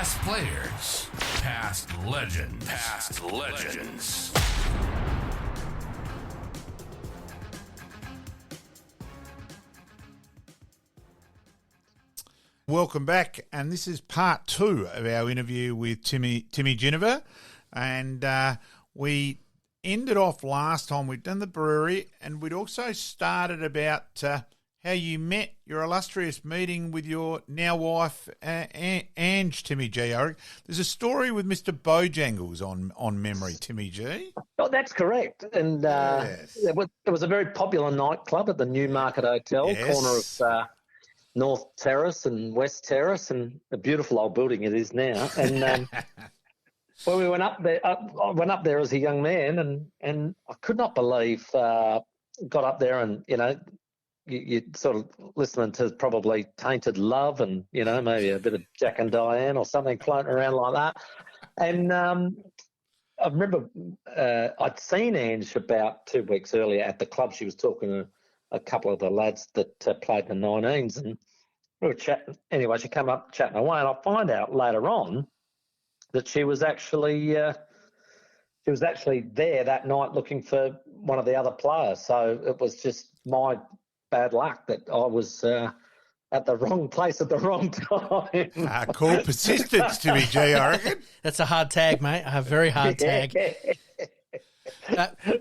Past players, past legends, past legends. Welcome back, and this is part 2 of our interview with Timmy Ginever, and we ended off last time. We'd done the brewery, and we'd also started about how you met your illustrious meeting with your now wife, Ange, Timmy G. There's a story with Mr. Bojangles on memory, Timmy G. Oh, that's correct. And Yes. it was a very popular nightclub at the Newmarket Hotel, Yes. corner of North Terrace and West Terrace, and a beautiful old building it is now. And when we went up there, I went up there as a young man, and I could not believe got up there, and you sort of listening to probably Tainted Love, and maybe a bit of Jack and Diane or something floating around like that. And I remember I'd seen Ange about 2 weeks earlier at the club. She was talking to a couple of the lads that played in the 19s, and we were chatting. Anyway, she came up chatting away, and I find out later on that she was actually there that night looking for one of the other players. So it was just my bad luck that I was at the wrong place at the wrong time. Call persistence, Timmy G, I reckon. That's a hard tag, mate. A very hard tag.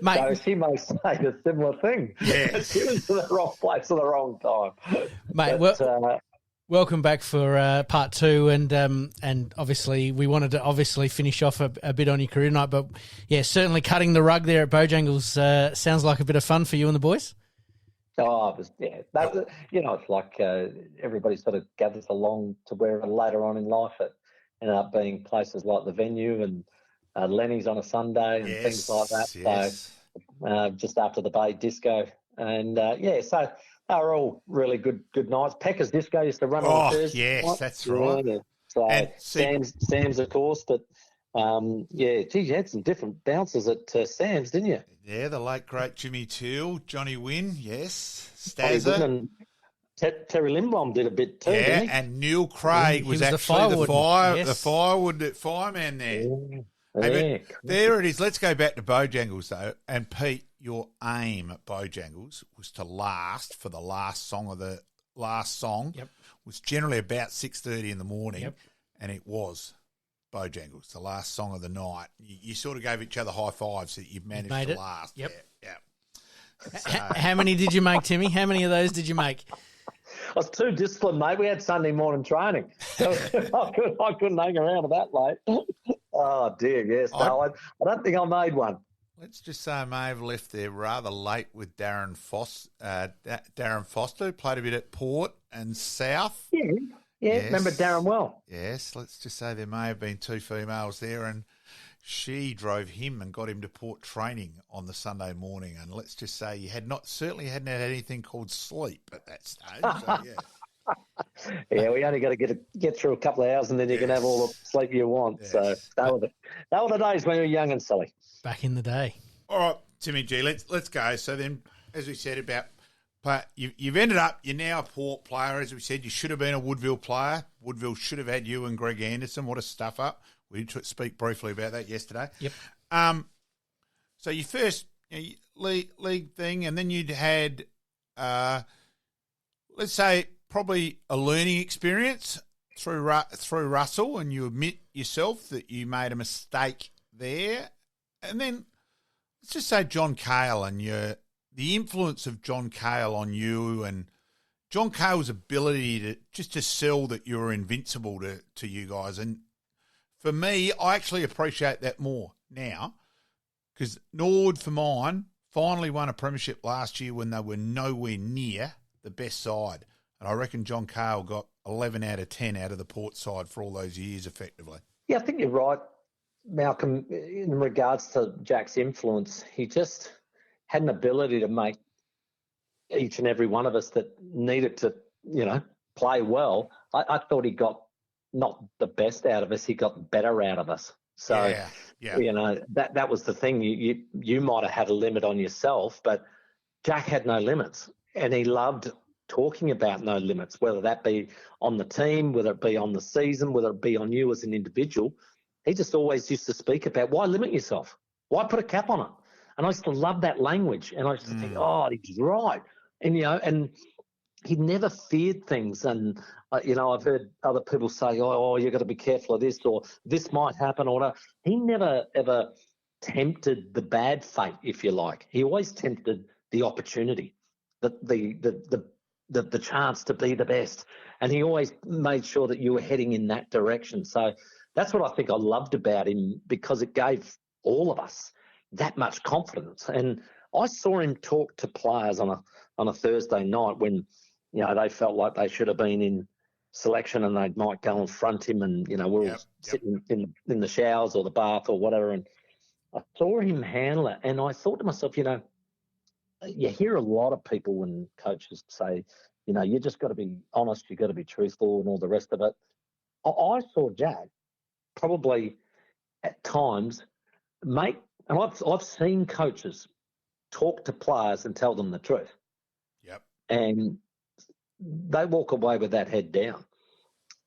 Mate, So she may say a similar thing. Yes. She was in the wrong place at the wrong time. Mate, welcome back for part 2, and obviously we wanted to finish off a bit on your career night, but yeah, certainly cutting the rug there at Bojangles sounds like a bit of fun for you and the boys. Oh, it was, yeah. It's like everybody sort of gathers along to where later on in life it ended up being places like the Venue and Lenny's on a Sunday and things like that. Yes. So just after the Bay Disco. And, so they were all really good nights. Pecker's Disco used to run on Thursday. Yes, night. that's right. Yeah. So And Sam's, of course, but you had some different bouncers at Sam's, didn't you? Yeah, the late great Jimmy Teal, Johnny Wynn, yes, Johnny Wynn Stazza. and Terry Lindblom did a bit too, Yeah, didn't he? and Neil Craig He was was the actually firewood, the firewood fireman there. Yeah. Hey, but there it is. Let's go back to Bojangles, though. And, Pete, your aim at Bojangles was to last for the last song Yep. was generally about 6:30 in the morning, Yep. and it was Bojangles, the last song of the night. You sort of gave each other high fives that you managed Made to it. last. Yep. Yeah. How many did you make, Timmy? How many of those did you make? I was too disciplined, mate. We had Sunday morning training. So I couldn't hang around that late. Oh, dear, yes. No, I don't think I made one. Let's just say I may have left there rather late with Darren Foster, who played a bit at Port and South. Yeah, Yes. remember Darren well. Yes, let's just say there may have been 2 females there, and she drove him and got him to Port training on the Sunday morning. And let's just say you certainly hadn't had anything called sleep at that stage. So, yeah. Yeah, we only got to get through a couple of hours, and then you can have all the sleep you want. Yes. So that were the days when we were young and silly. Back in the day. All right, Timmy G, let's go. So then, as we said about, you've ended up, you're now a Port player. As we said, you should have been a Woodville player. Woodville should have had you and Greg Anderson. What a stuff up. We did speak briefly about that yesterday. Yep. So your first league thing, and then you'd had, let's say, probably a learning experience through Russell, and you admit yourself that you made a mistake there. And then let's just say John Cale and the influence of John Cale on you, and John Cale's ability to sell that you were invincible to you guys. And for me, I actually appreciate that more now, because Norwood, for mine, finally won a premiership last year when they were nowhere near the best side. And I reckon John Cale got 11 out of 10 out of the Port side for all those years effectively. Yeah, I think you're right, Malcolm, in regards to Jack's influence. He just had an ability to make each and every one of us that needed to, play well. I thought he got not the best out of us, he got better out of us. So, yeah. That was the thing. You might have had a limit on yourself, but Jack had no limits, and he loved talking about no limits, whether that be on the team, whether it be on the season, whether it be on you as an individual. He just always used to speak about, why limit yourself? Why put a cap on it? And I used to love that language. And I used to think, oh, he's right. And, and he never feared things. And, I've heard other people say, oh, you've got to be careful of this, or this might happen, or whatever. He never, ever tempted the bad fate, if you like. He always tempted the opportunity, the chance to be the best. And he always made sure that you were heading in that direction. So that's what I think I loved about him, because it gave all of us that much confidence. And I saw him talk to players on a Thursday night when, they felt like they should have been in selection, and they might go and front him, and, we're all sitting in the showers or the bath or whatever. And I saw him handle it. And I thought to myself, you hear a lot of people when coaches say, you just got to be honest, you got to be truthful and all the rest of it. I saw Jack probably at times and I've seen coaches talk to players and tell them the truth. Yep. And they walk away with that head down.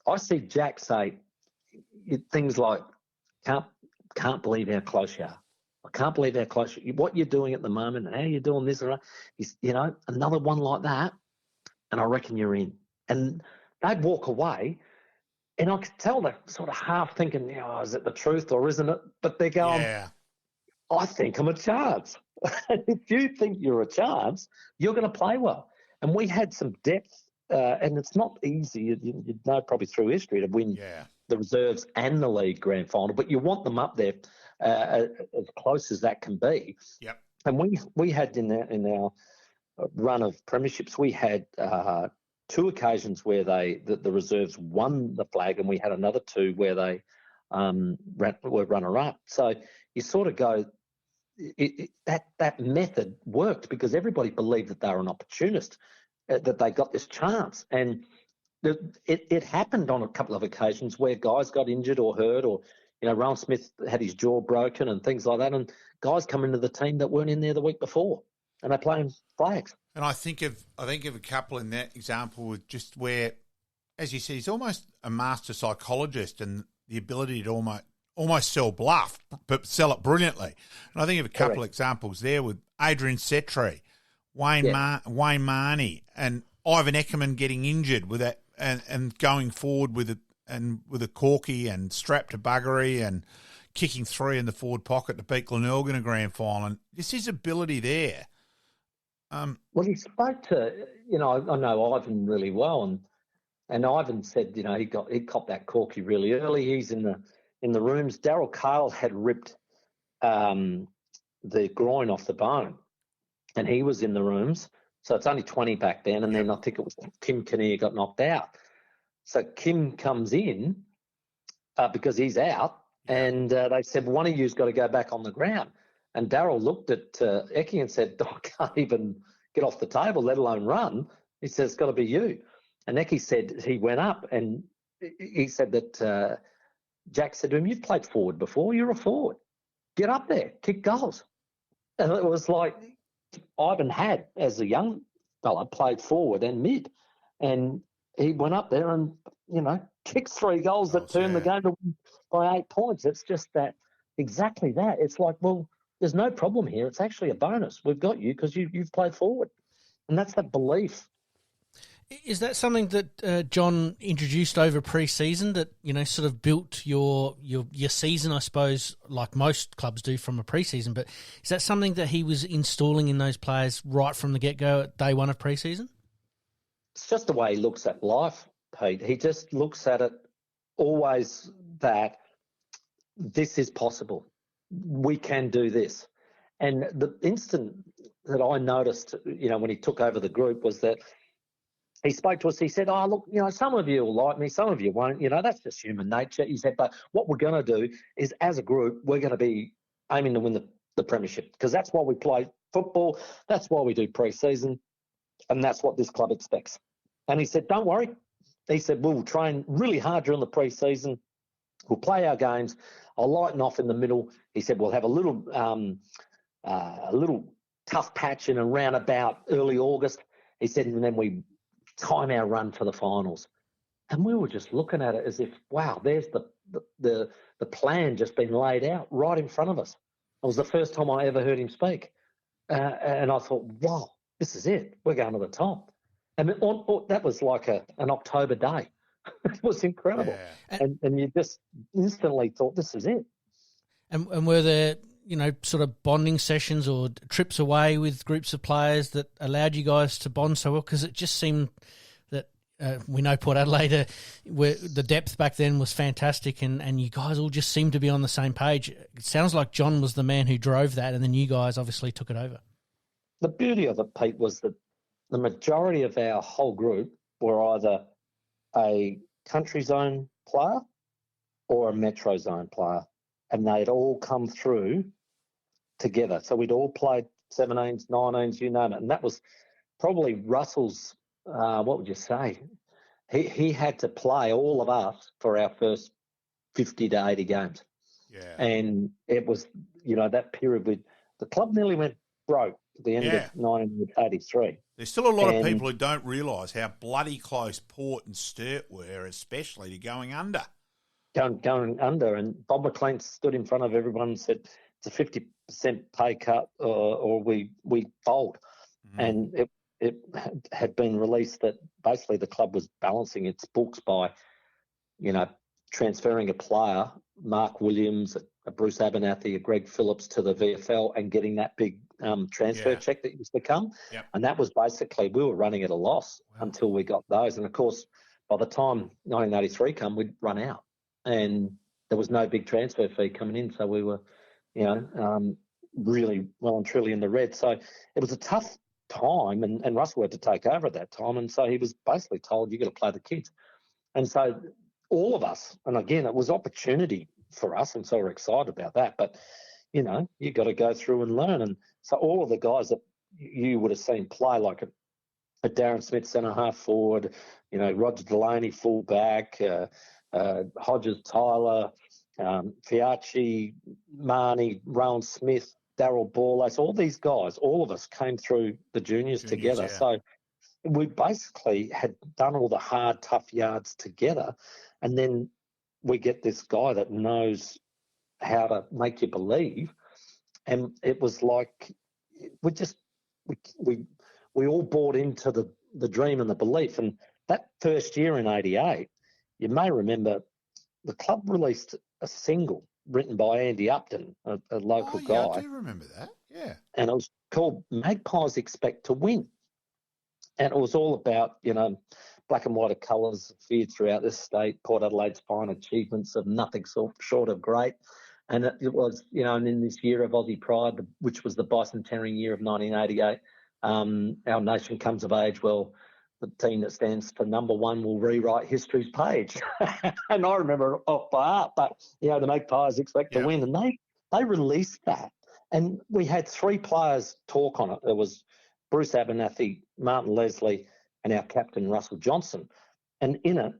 I see Jack say things like, can't believe how close you are. I can't believe how close what you're doing at the moment and how you're doing this. He's, another one like that, and I reckon you're in. And they'd walk away, and I could tell they're sort of half thinking, is it the truth or isn't it? But they're going, I think I'm a chance. If you think you're a chance, you're going to play well. And we had some depth, and it's not easy, you'd know probably through history, to win the reserves and the league grand final, but you want them up there as close as that can be. Yep. And we had in our run of premierships, we had 2 occasions where the reserves won the flag, and we had another 2 where they were runner-up. So you sort of go, that method worked because everybody believed that they were an opportunist, that they got this chance. And it happened on a couple of occasions where guys got injured or hurt, or Rowan Smith had his jaw broken and things like that, and guys come into the team that weren't in there the week before, and they're playing flags. And I think of a couple in that example with just where, as you said, he's almost a master psychologist, and the ability to almost sell bluff, but sell it brilliantly. And I think of a couple of examples there with Adrian Setri, Wayne Marnie, and Ivan Eckerman getting injured with that, and going forward with a corky and strapped to buggery and kicking 3 in the forward pocket to beat Glenelg in a grand final. And just his ability there. Well, he spoke to, I know Ivan really well, and Ivan said, he copped that corky really early. He's in the rooms. Daryl Cale had ripped the groin off the bone, and he was in the rooms. So it's only 20 back then, and then I think it was Kim Kinnear got knocked out. So Kim comes in because he's out, and they said, one of you's got to go back on the ground. And Daryl looked at Eki and said, I can't even get off the table, let alone run. He said, it's got to be you. And Eki said he went up, and he said that Jack said to him, you've played forward before, you're a forward. Get up there, kick goals. And it was like Ivan had, as a young fella, played forward and mid. And he went up there and, kicked 3 goals that turned the game to win by 8 points. It's just that, exactly that. It's like, well, there's no problem here. It's actually a bonus. We've got you because you've played forward. And that's that belief. Is that something that John introduced over pre-season that, sort of built your season, I suppose, like most clubs do from a pre-season, but is that something that he was installing in those players right from the get-go at day 1 of pre-season? It's just the way he looks at life, Pete. He just looks at it always that this is possible. We can do this. And the instant that I noticed, when he took over the group was that he spoke to us. He said, oh, look, some of you will like me, some of you won't. That's just human nature. He said, but what we're going to do is, as a group, we're going to be aiming to win the premiership, because that's why we play football. That's why we do pre-season. And that's what this club expects. And he said, don't worry. He said, we'll train really hard during the pre-season. We'll play our games. I'll lighten off in the middle. He said, we'll have a little tough patch in around about early August. He said, and then we time our run for the finals. And we were just looking at it as if, wow, there's the plan just been laid out right in front of us. It was the first time I ever heard him speak. And I thought, wow, this is it. We're going to the top. And that was like an October day. It was incredible. Yeah. And you just instantly thought, this is it. And were there, sort of bonding sessions or trips away with groups of players that allowed you guys to bond so well? Because it just seemed that we know Port Adelaide, where the depth back then was fantastic, and you guys all just seemed to be on the same page. It sounds like John was the man who drove that, and then you guys obviously took it over. The beauty of it, Pete, was that the majority of our whole group were either a country zone player or a metro zone player, and they'd all come through together. So we'd all played 17s, 19s, you name it, and that was probably Russell's, what would you say? He had to play all of us for our first 50 to 80 games. Yeah. And it was, that period with the club nearly went broke at the end of 1983. There's still a lot of people who don't realise how bloody close Port and Sturt were, especially to going under. Going under, and Bob McLean stood in front of everyone and said, it's a 50% pay cut or we fold. Mm-hmm. And it had been released that basically the club was balancing its books by, transferring a player, Mark Williams, a Bruce Abernathy, a Greg Phillips to the VFL and getting that big transfer check that used to come. Yep. And that was basically, we were running at a loss until we got those. And, of course, by the time 1983 come, we'd run out. And there was no big transfer fee coming in. So we were, really well and truly in the red. So it was a tough time, and Russell had to take over at that time. And so he was basically told, you've got to play the kids. And so all of us, and again, it was opportunity for us, and so we're excited about that. But, you've got to go through and learn. And so all of the guys that you would have seen play, like a Darren Smith centre-half forward, Roger Delaney full-back, Hodges Tyler, Fiacci, Marnie, Rowan Smith, Darryl Borlace, all these guys, all of us came through the juniors together. Yeah. So we basically had done all the hard, tough yards together, and then we get this guy that knows how to make you believe. And it was like we all bought into the dream and the belief. And that first year in 88, you may remember the club released a single written by Andy Upton, a local guy. I do remember that, yeah. And it was called Magpies Expect to Win. And it was all about, black and white colours feared throughout this state, Port Adelaide's fine achievements of nothing short of great. And it was, and in this year of Aussie Pride, which was the bicentenary year of 1988, our nation comes of age. Well, the team that stands for number one will rewrite history's page. And I remember it off by heart, but, the Magpies expect to win. And they released that. And we had three players talk on it. There was Bruce Abernathy, Martin Leslie, and our captain, Russell Johnson. And in it,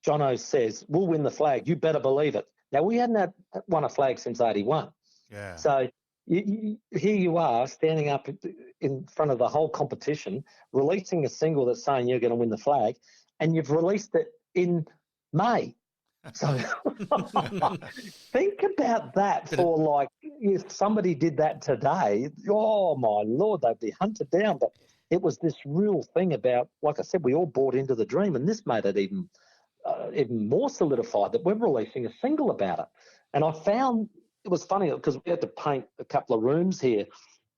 Jono says, we'll win the flag. You better believe it. Now, we hadn't won a flag since 81. Yeah. So here you are standing up in front of the whole competition, releasing a single that's saying you're going to win the flag, and you've released it in May. So think about that for like, if somebody did that today, oh my Lord, they'd be hunted down. But it was this real thing about, like I said, we all bought into the dream, and this made it even more solidified that we're releasing a single about it. And I found it was funny because we had to paint a couple of rooms here,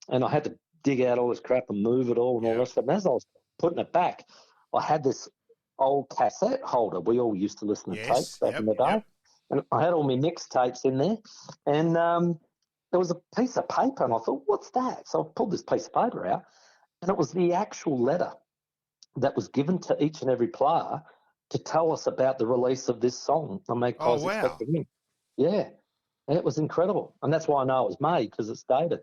and I had to dig out all this crap and move it all and all the rest of it. And as I was putting it back, I had this old cassette holder. We all used to listen to tapes back in the day. And I had all my mixtapes in there. And there was a piece of paper, and I thought, what's that? So I pulled this piece of paper out, and it was the actual letter that was given to each and every player to tell us about the release of this song, The Magpies Expect to Win. Yeah, and it was incredible. And that's why I know it was made, because it's dated.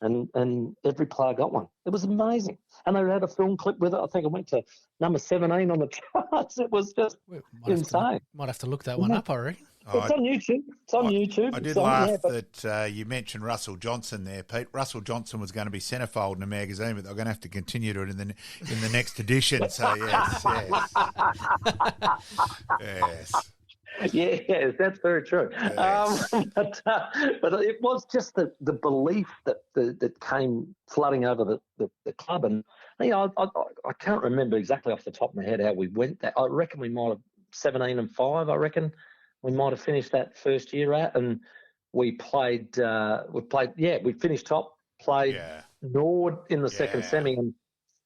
And every player got one. It was amazing. And they had a film clip with it. I think it went to number 17 on the charts. It was just insane. Might have to look that one up, I reckon. It's on YouTube. It's on YouTube. I did laugh that you mentioned Russell Johnson there, Pete. Russell Johnson was going to be centrefold in a magazine, but they're going to have to continue to it in the next edition. So yes. Yes. Yeah, that's very true. Yes. But it was just the belief that came flooding over the club. And I can't remember exactly off the top of my head how we went that. I reckon we might have 17-5, I reckon. We might have finished that first year at, and we finished top, played Norwood in the second semi, and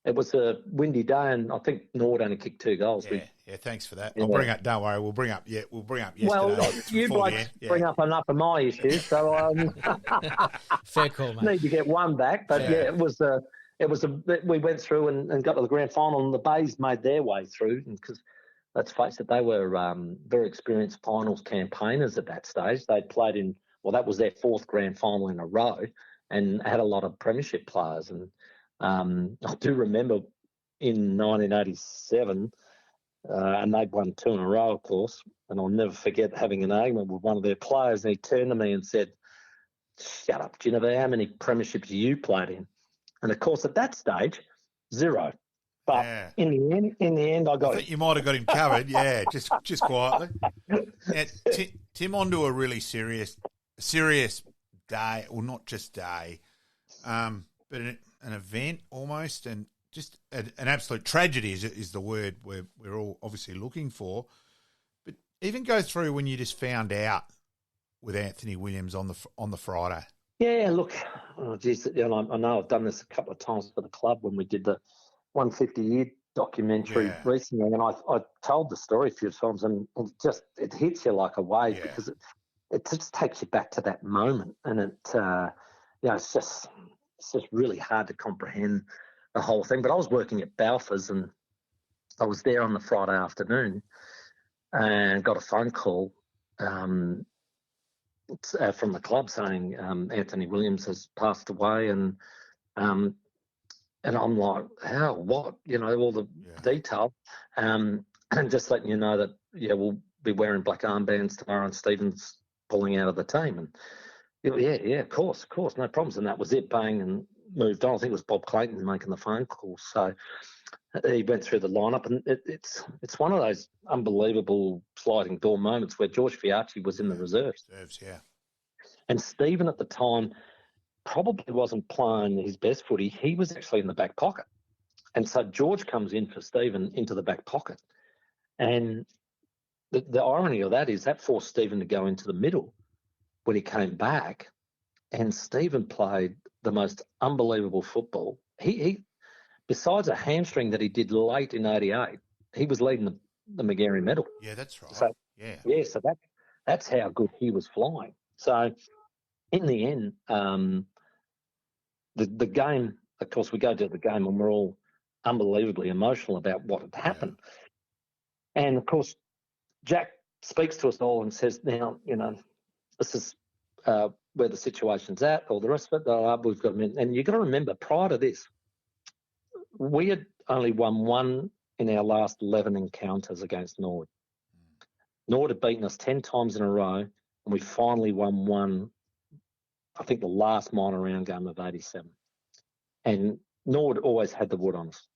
it was a windy day, and I think Norwood only kicked 2 goals. Yeah, thanks for that. I'll bring up. Don't worry, we'll bring up yesterday. Well, you blokes bring up enough of my issues, so fair call, mate. Need to get one back, but it was we went through and got to the grand final, and the Bays made their way through, because let's face it, they were very experienced finals campaigners at that stage. They'd played that was their 4th grand final in a row, and had a lot of premiership players. And I do remember in 1987, and they'd won 2 in a row, of course, and I'll never forget having an argument with one of their players, and he turned to me and said, "Shut up, Ginever, how many premierships you played in?" And, of course, at that stage, 0. But in the end, I think you might have got him covered. Yeah, just quietly. Now, Tim, on to a really serious day, or not just day, but an event almost, and just an absolute tragedy is the word we're all obviously looking for. But even go through when you just found out with Anthony Williams on the Friday. Yeah, look, I know I've done this a couple of times for the club when we did the 150-year documentary recently, and I told the story a few times, and it hits you like a wave, because it just takes you back to that moment, and it's just really hard to comprehend the whole thing. But I was working at Balfour's, and I was there on the Friday afternoon, and got a phone call from the club saying Anthony Williams has passed away, and I'm like, how, what? All the detail. And just letting you know that, we'll be wearing black armbands tomorrow, and Stephen's pulling out of the team. And, of course, no problems. And that was it, bang, and moved on. I think it was Bob Clayton making the phone call. So he went through the lineup, and it's one of those unbelievable sliding door moments where George Fiacci was in the reserves. And Stephen at the time probably wasn't playing his best footy. He was actually in the back pocket. And so George comes in for Stephen into the back pocket. And the irony of that is that forced Stephen to go into the middle when he came back. And Stephen played the most unbelievable football. He besides a hamstring that he did late in 88, he was leading the Magarey medal. Yeah, that's right. So, so that's how good he was flying. So in the end, the game, of course, we go to the game and we're all unbelievably emotional about what had happened. And, of course, Jack speaks to us all and says, now, this is where the situation's at, all the rest of it. We've got, and you've got to remember, prior to this, we had only won 1 in our last 11 encounters against Norwood. Norwood had beaten us 10 times in a row, and we finally won 1, I think the last minor round game of 87. And Norwood always had the wood on us.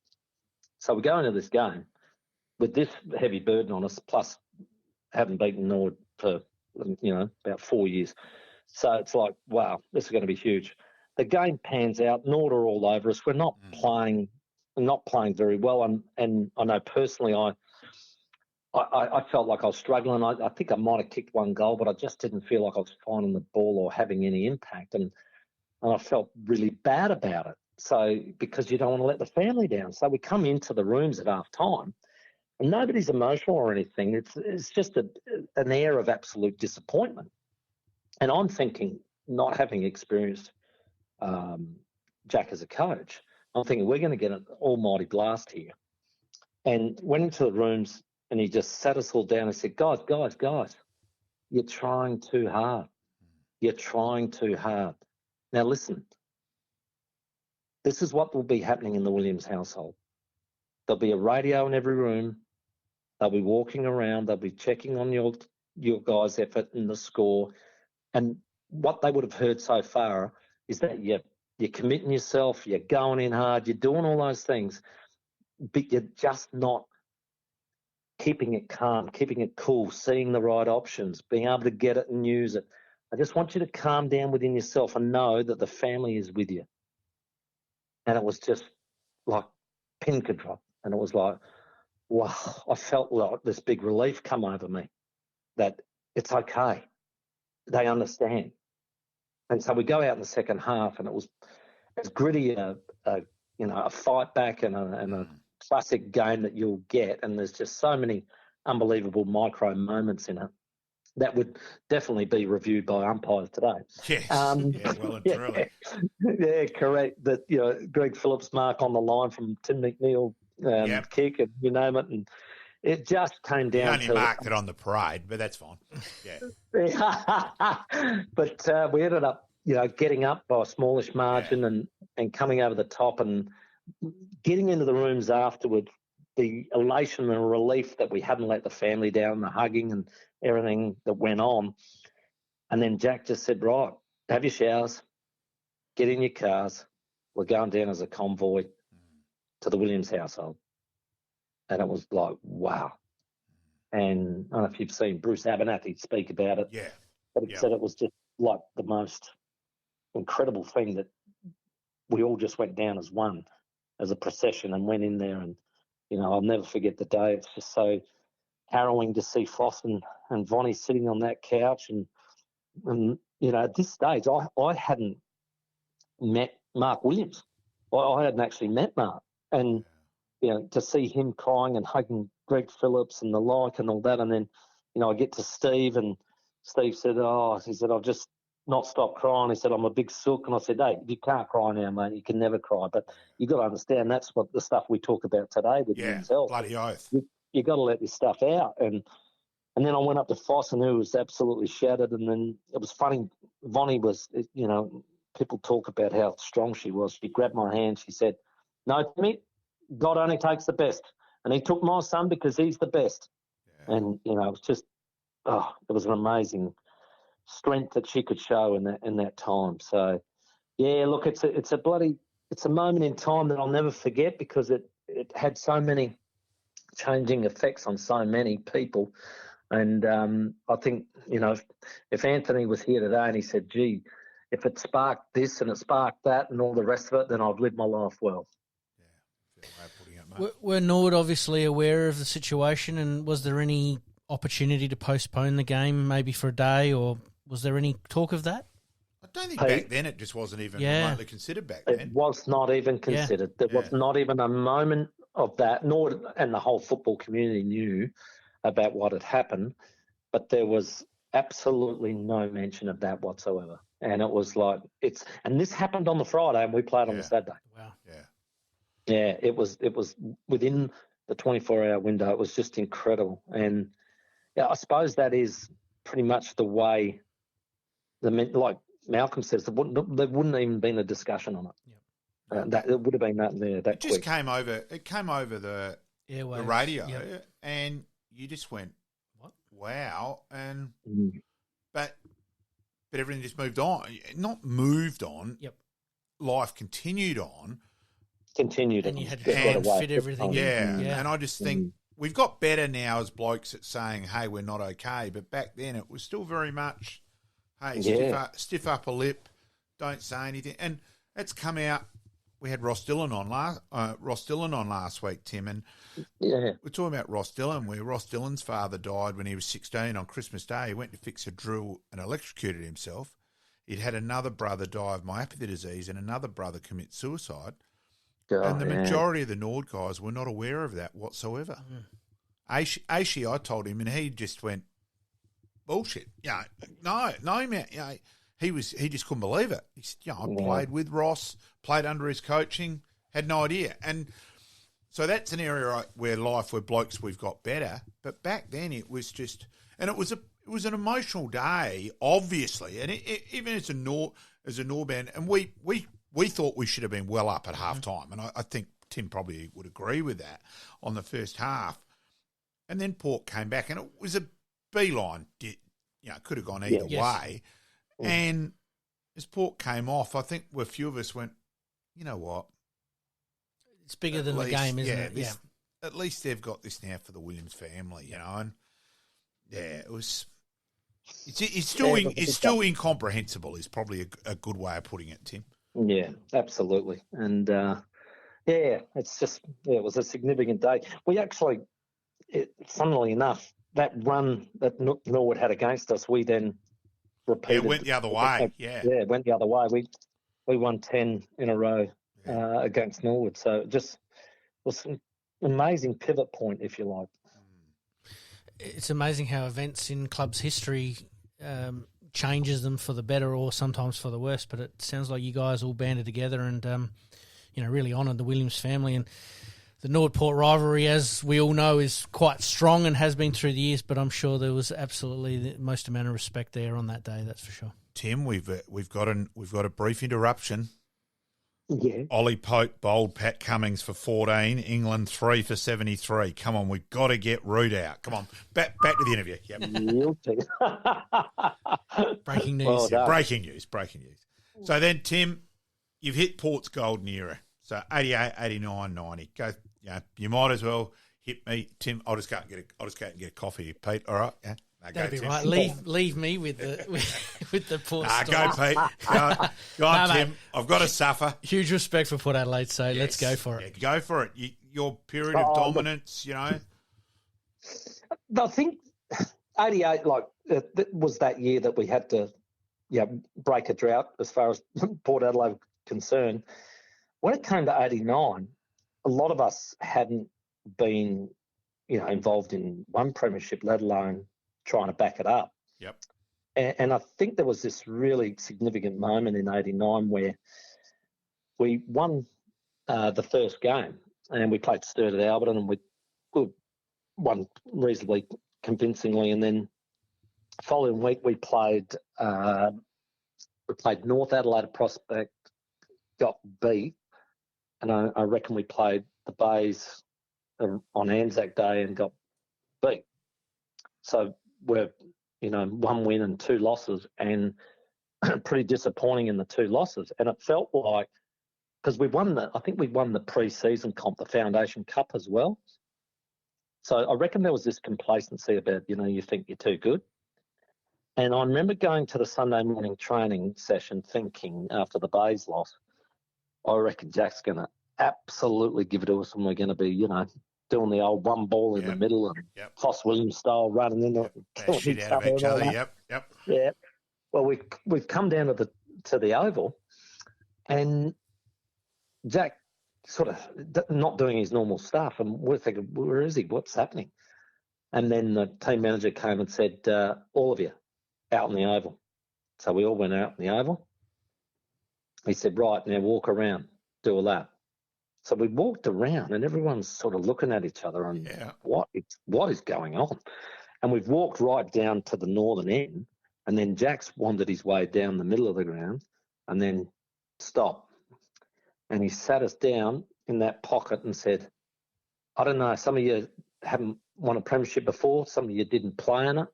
So we go into this game with this heavy burden on us, plus haven't beaten Norwood for, about 4 years. So it's like, wow, this is going to be huge. The game pans out. Norwood are all over us. We're not playing very well. And I know personally I felt like I was struggling. I think I might have kicked 1 goal, but I just didn't feel like I was finding the ball or having any impact. And I felt really bad about it. So, because you don't want to let the family down. So we come into the rooms at half time and nobody's emotional or anything. It's just an air of absolute disappointment. And I'm thinking, not having experienced Jack as a coach, I'm thinking we're going to get an almighty blast here. And went into the rooms and he just sat us all down and said, guys, you're trying too hard. You're trying too hard. Now listen, this is what will be happening in the Williams household. There'll be a radio in every room. They'll be walking around. They'll be checking on your your guys' effort and the score. And what they would have heard so far is that you're committing yourself, you're going in hard, you're doing all those things, but you're just not keeping it calm, keeping it cool, seeing the right options, being able to get it and use it. I just want you to calm down within yourself and know that the family is with you. And it was just like pin could drop. And it was like, wow, I felt like this big relief come over me that it's okay. They understand. And so we go out in the second half, and it was as gritty a fight back and a classic game that you'll get. And there's just so many unbelievable micro moments in it that would definitely be reviewed by umpires today. Yes, well and truly. Yeah, correct. That Greg Phillips' mark on the line from Tim McNeil kick, and you name it, and it just came down. He only marked it on the parade, but that's fine. Yeah. But we ended up, getting up by a smallish margin and coming over the top and getting into the rooms afterwards. The elation and relief that we hadn't let the family down, the hugging and everything that went on. And then Jack just said, right, have your showers, get in your cars. We're going down as a convoy to the Williams household. And it was like, wow. And I don't know if you've seen Bruce Abernathy speak about it. Yeah. But he said it was just like the most incredible thing that we all just went down as one, as a procession, and went in there. And, I'll never forget the day. It's just so harrowing to see Foss and Vonnie sitting on that couch. And at this stage, I hadn't met Mark Williams. I hadn't actually met Mark. And, to see him crying and hugging Greg Phillips and the like and all that. And then, I get to Steve, and Steve said, I've just not stopped crying. He said, I'm a big sook. And I said, hey, you can't cry now, mate. You can never cry. But you got to understand that's what the stuff we talk about today with yourself. Bloody oath. You got to let this stuff out. And then I went up to Foss, and who was absolutely shattered. And then it was funny. Vonnie was, people talk about how strong she was. She grabbed my hand. She said, no, Timmy, God only takes the best. And he took my son because he's the best. Yeah. And, it was just, it was an amazing strength that she could show in that time. So, yeah, look, it's a moment in time that I'll never forget, because it had so many changing effects on so many people. And I think, if Anthony was here today and he said, gee, if it sparked this and it sparked that and all the rest of it, then I've lived my life well. Were Norwood obviously aware of the situation, and was there any opportunity to postpone the game maybe for a day, or was there any talk of that? I don't think back then it just wasn't even remotely considered back then. It was not even considered. There was not even a moment of that, and the whole football community knew about what had happened, but there was absolutely no mention of that whatsoever. And it was like, and this happened on the Friday and we played on the Saturday. Wow. Yeah. Yeah, it was within the 24-hour window. It was just incredible. And I suppose that is pretty much the way, like Malcolm says, there wouldn't even been a discussion on it. Yep. That it would have been that there. That just came over. It came over the radio, and you just went, "What? Wow!" And but everything just moved on. Not moved on. Yep. Life continued on. And you had to try to fit everything in. Yeah. And I just think we've got better now as blokes at saying, hey, we're not okay. But back then it was still very much, hey, stiff upper lip, don't say anything. And it's come out. We had Ross Dillon on last week, Tim, and we're talking about Ross Dillon, where Ross Dillon's father died when he was 16 on Christmas Day. He went to fix a drill and electrocuted himself. He'd had another brother die of myopathy disease and another brother commit suicide. And the majority of the Nord guys were not aware of that whatsoever. Aishi, I told him, and he just went, bullshit. No, man. He just couldn't believe it. He said, I played with Ross, played under his coaching, had no idea. And so that's an area where blokes we've got better. But back then it was just, and it was an emotional day, obviously. And even as a Nord band, and we thought we should have been well up at halftime, and I think Tim probably would agree with that on the first half. And then Port came back, and it was Beeline could have gone either way. And as Port came off, I think a few of us went, you know what? It's bigger than the game, isn't it? Yeah. At least they've got this now for the Williams family, and it was. It's still incomprehensible. Is probably a good way of putting it, Tim. Yeah, absolutely, and it's just it was a significant day. We actually, funnily enough, that run that Norwood had against us, we then repeated. It went the other way. Yeah, it went the other way. We won 10 in a row against Norwood, so it just was an amazing pivot point, if you like. It's amazing how events in clubs' history changes them for the better or sometimes for the worse. But it sounds like you guys all banded together and really honoured the Williams family. And the Norwood Port rivalry, as we all know, is quite strong and has been through the years. But I'm sure there was absolutely the most amount of respect there on that day. That's for sure. Tim, we've got a brief interruption. Yeah. Ollie Pope bowled Pat Cummins for 14, England 3 for 73. Come on, we've got to get Root out. Come on, back to the interview. Yep. Breaking news. Breaking news. So then, Tim, you've hit Port's golden era. So 88, 89, 90. Go. You might as well hit me, Tim. I'll just go and get a coffee, Pete. All right. Yeah. That'd be right. Leave me with the Port story. Go, Pete. Go on, Tim. Mate. I've got to suffer. Huge respect for Port Adelaide, so let's go for it. Yeah, go for it. Your period of dominance, I think 88, was that year that we had to, break a drought as far as Port Adelaide was concerned. When it came to 89, a lot of us hadn't been, involved in one premiership, let alone trying to back it up. Yep. And I think there was this really significant moment in 89 where we won the first game and we played Sturt at Alberton and we won reasonably convincingly. And then following week we played North Adelaide at Prospect, got beat, and I reckon we played the Bays on Anzac Day and got beat. So we're, 1 win and 2 losses, and pretty disappointing in the 2 losses. And it felt like, because we won the pre-season comp, the Foundation Cup as well. So I reckon there was this complacency about, you think you're too good. And I remember going to the Sunday morning training session thinking after the Bays loss, I reckon Jack's going to absolutely give it to us and we're going to be, doing the old one ball in the middle and Foss Williams style running in it. Shit out of each other. Yep. Yeah. Well, we've come down to the Oval, and Jack sort of not doing his normal stuff, and we're thinking, where is he? What's happening? And then the team manager came and said, all of you out in the Oval. So we all went out in the Oval. He said, right, now walk around, do a lap. So we walked around and everyone's sort of looking at each other and what is going on? And we've walked right down to the northern end, and then Jack's wandered his way down the middle of the ground and then stopped. And he sat us down in that pocket and said, I don't know, some of you haven't won a premiership before, some of you didn't play in it.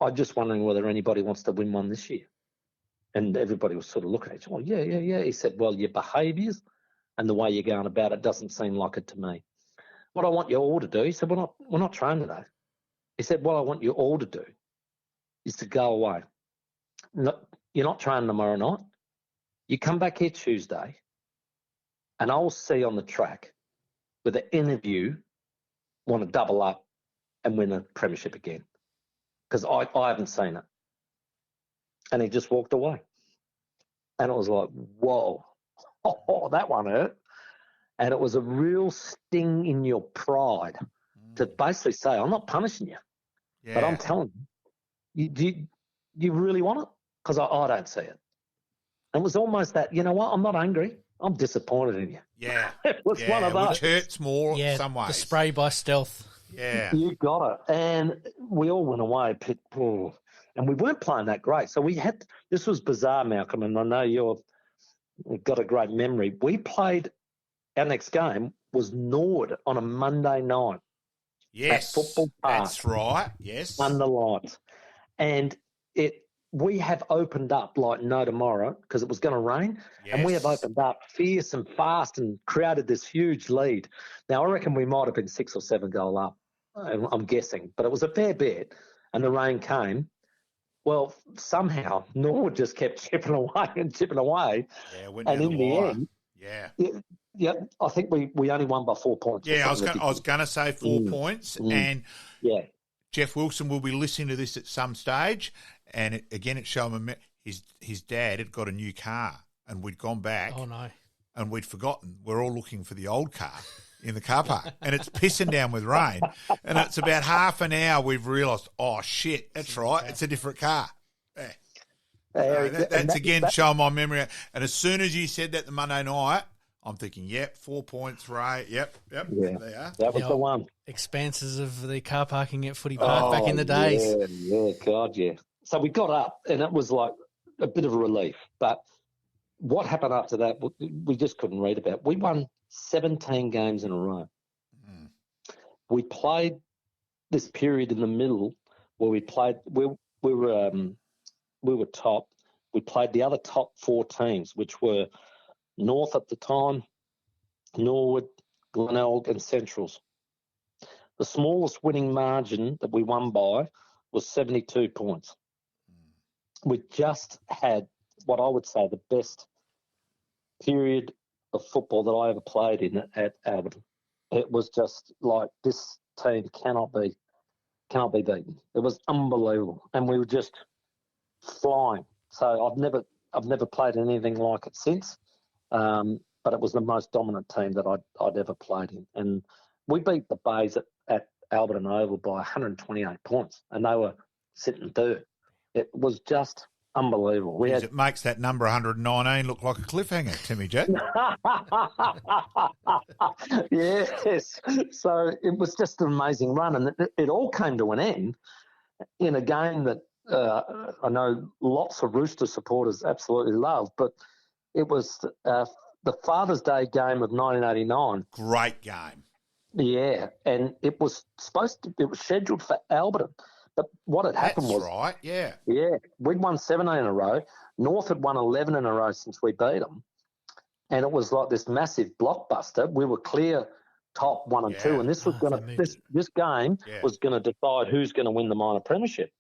I'm just wondering whether anybody wants to win one this year. And everybody was sort of looking at each other. Yeah. He said, well, your behaviours and the way you're going about it doesn't seem like it to me. What I want you all to do, he said, we're not training today. He said, what I want you all to do is to go away. No, you're not training tomorrow night. You come back here Tuesday and I'll see you on the track with an interview, want to double up and win a premiership again. Because I haven't seen it. And he just walked away. And it was like, whoa, that one hurt. And it was a real sting in your pride to basically say, I'm not punishing you, but I'm telling you, do you really want it? Because I don't see it. And it was almost that, you know what, I'm not angry. I'm disappointed in you. Yeah. It was one of those. Which hurts more some ways. The spray by stealth. Yeah. You got it. And we all went away. And we weren't playing that great. So this was bizarre, Malcolm, and I know you've got a great memory. We played, our next game was Norwood on a Monday night. Yes, at Football Park. That's right. Yes. Under lights. And we have opened up like no tomorrow because it was going to rain. Yes. And we have opened up fierce and fast and created this huge lead. Now, I reckon we might have been 6 or 7 goal up, I'm guessing. But it was a fair bit. And the rain came. Well, somehow Norwood just kept chipping away and chipping away. Yeah, went and down in the the wire. end, yeah, I think we only won by 4 points. Yeah, I was going to say 4 points, and yeah, Jeff Wilson will be listening to this at some stage, and it showed him his dad had got a new car, and we'd gone back. Oh no! And we'd forgotten. We're all looking for the old car in the car park, and it's pissing down with rain. And it's about half an hour we've realised, oh shit, that's right, it's a different car. Yeah. That's again showing my memory. And as soon as you said that the Monday night, I'm thinking, yep, 4 points, Ray. Yep. Yeah, they are. that was the one. Expanses of the car parking at Footy Park back in the days. Yeah, God, yeah. So we got up, and it was like a bit of a relief. But what happened after that, we just couldn't read about. We won 17 games in a row. We played this period in the middle where we played. We were top. We played the other top 4 teams, which were North at the time, Norwood, Glenelg, and Centrals. The smallest winning margin that we won by was 72 points. We just had what I would say the best period of football that I ever played in at Alberton. It was just like, this team cannot be beaten. It was unbelievable, and we were just flying. So I've never played anything like it since. But it was the most dominant team that I'd ever played in. And we beat the Bays at Alberton Oval by 128 points, and they were sitting third. It was just unbelievable. It makes that number 119 look like a cliffhanger, Timmy Jack. Yes. So it was just an amazing run, and it all came to an end in a game that I know lots of Rooster supporters absolutely love, but it was the Father's Day game of 1989. Great game. Yeah, and it was scheduled for Alberton. But what had happened was... That's right, yeah. Yeah, we'd won 17 in a row. North had won 11 in a row since we beat them. And it was like this massive blockbuster. We were clear top 1 and 2, and this was this game was going to decide who's going to win the minor premiership.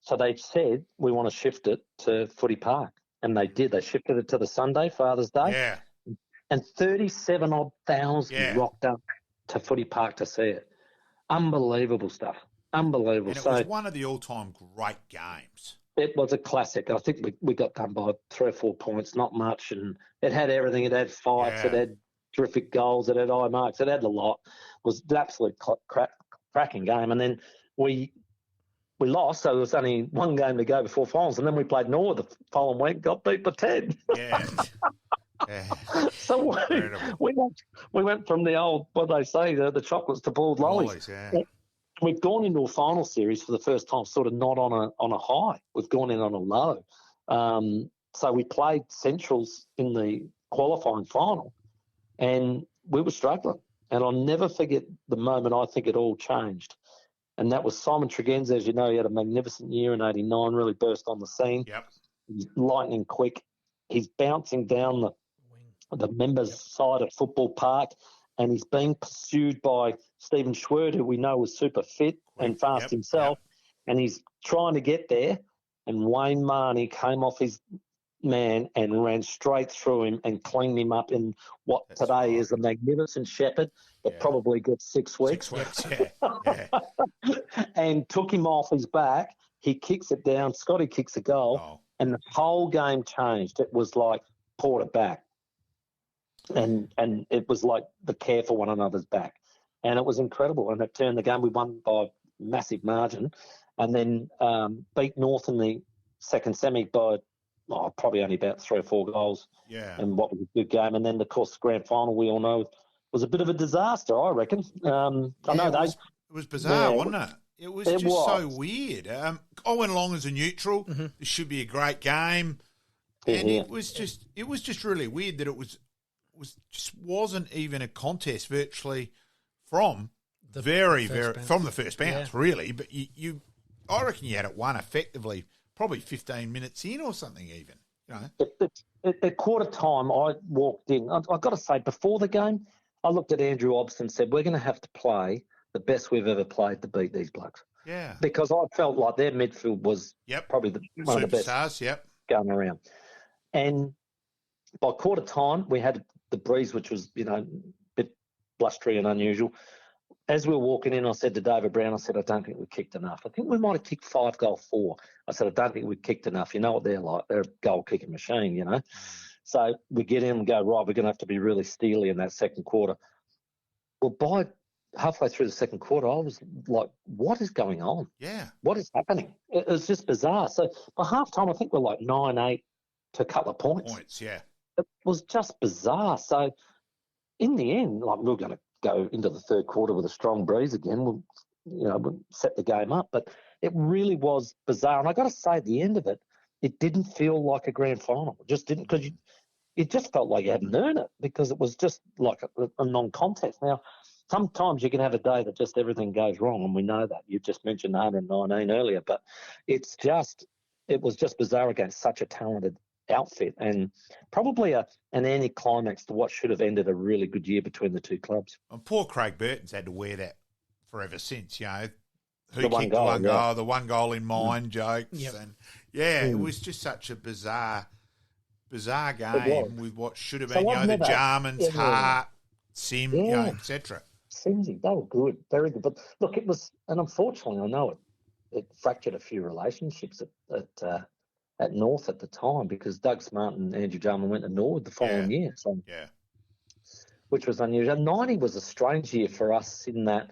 So they said, we want to shift it to Footy Park. And they did. They shifted it to the Sunday, Father's Day. Yeah. And 37,000 rocked up to Footy Park to see it. Unbelievable stuff. Unbelievable. And it was one of the all-time great games. It was a classic. I think we got done by 3 or 4 points, not much. And it had everything. It had fights. It had terrific goals. It had high marks. It had a lot. It was an absolute cracking game. And then we lost, so there was only one game to go before finals, and then we played Norwood the following week, got beat by 10. Yeah. So we went from the old, what they say, the chocolates to boiled lollies. Yeah. We've gone into a final series for the first time, sort of not on a high. We've gone in on a low. So we played Centrals in the qualifying final, and we were struggling. And I'll never forget the moment I think it all changed. And that was Simon Tregenza. As you know, he had a magnificent year in 89, really burst on the scene. Yep. He's lightning quick. He's bouncing down the members' side at Football Park, and he's being pursued by Stephen Schwerd, who we know was super fit and fast himself, and he's trying to get there, and Wayne Marnie came off his man and ran straight through him and cleaned him up in what today is a magnificent shepherd that probably gets 6 weeks. 6 weeks, yeah. And took him off his back. He kicks it down. Scotty kicks a goal, and the whole game changed. It was like Port it back. And it was like the care for one another's back. And it was incredible. And it turned the game. We won by massive margin, and then beat North in the second semi by probably only about 3 or 4 goals. Yeah. And what was a good game. And then, of course, the grand final, we all know, was a bit of a disaster, I reckon. It was bizarre, wasn't it? It was so weird. I went along as a neutral. Mm-hmm. This should be a great game. And it was just really weird that it wasn't even a contest virtually from very bounce. from the first bounce, really. But I reckon you had it won effectively, probably 15 minutes in or something even. You know, at quarter time, I walked in. I've got to say, before the game, I looked at Andrew Obst and said, we're going to have to play the best we've ever played to beat these blokes. Yeah. Because I felt like their midfield was probably one of the best going around. And by quarter time, we had the breeze, which was, a bit blustery and unusual. As we were walking in, I said to David Brown, I said, I don't think we kicked enough. I think we might have kicked 5-4. I said, I don't think we kicked enough. You know what they're like? They're a goal-kicking machine, So we get in and go, right, we're going to have to be really steely in that second quarter. Well, by halfway through the second quarter, I was like, what is going on? Yeah. What is happening? It was just bizarre. So by halftime, I think we're like 9-8 to a couple of points. Yeah. It was just bizarre. So in the end, like, we were going to go into the third quarter with a strong breeze again. We'll set the game up. But it really was bizarre. And I got to say, at the end of it, it didn't feel like a grand final. It just didn't, because it just felt like you hadn't earned it, because it was just like a non-contest. Now, sometimes you can have a day that just everything goes wrong, and we know that. You just mentioned 119 earlier, but it was just bizarre against such a talented outfit, and probably an anticlimax to what should have ended a really good year between the two clubs. And poor Craig Burton's had to wear that forever since, Who The one kicked goal, the one goal, the one goal in mind jokes. Yep. And it was just such a bizarre game with what should have been, the Jarmans, Hart, Sim, etc. Simsy, they were good, very good. But look, it was, and unfortunately, I know it fractured a few relationships at North at the time, because Doug Smart and Andrew Jarman went to Norwood the following year. So, which was unusual. 90 was a strange year for us in that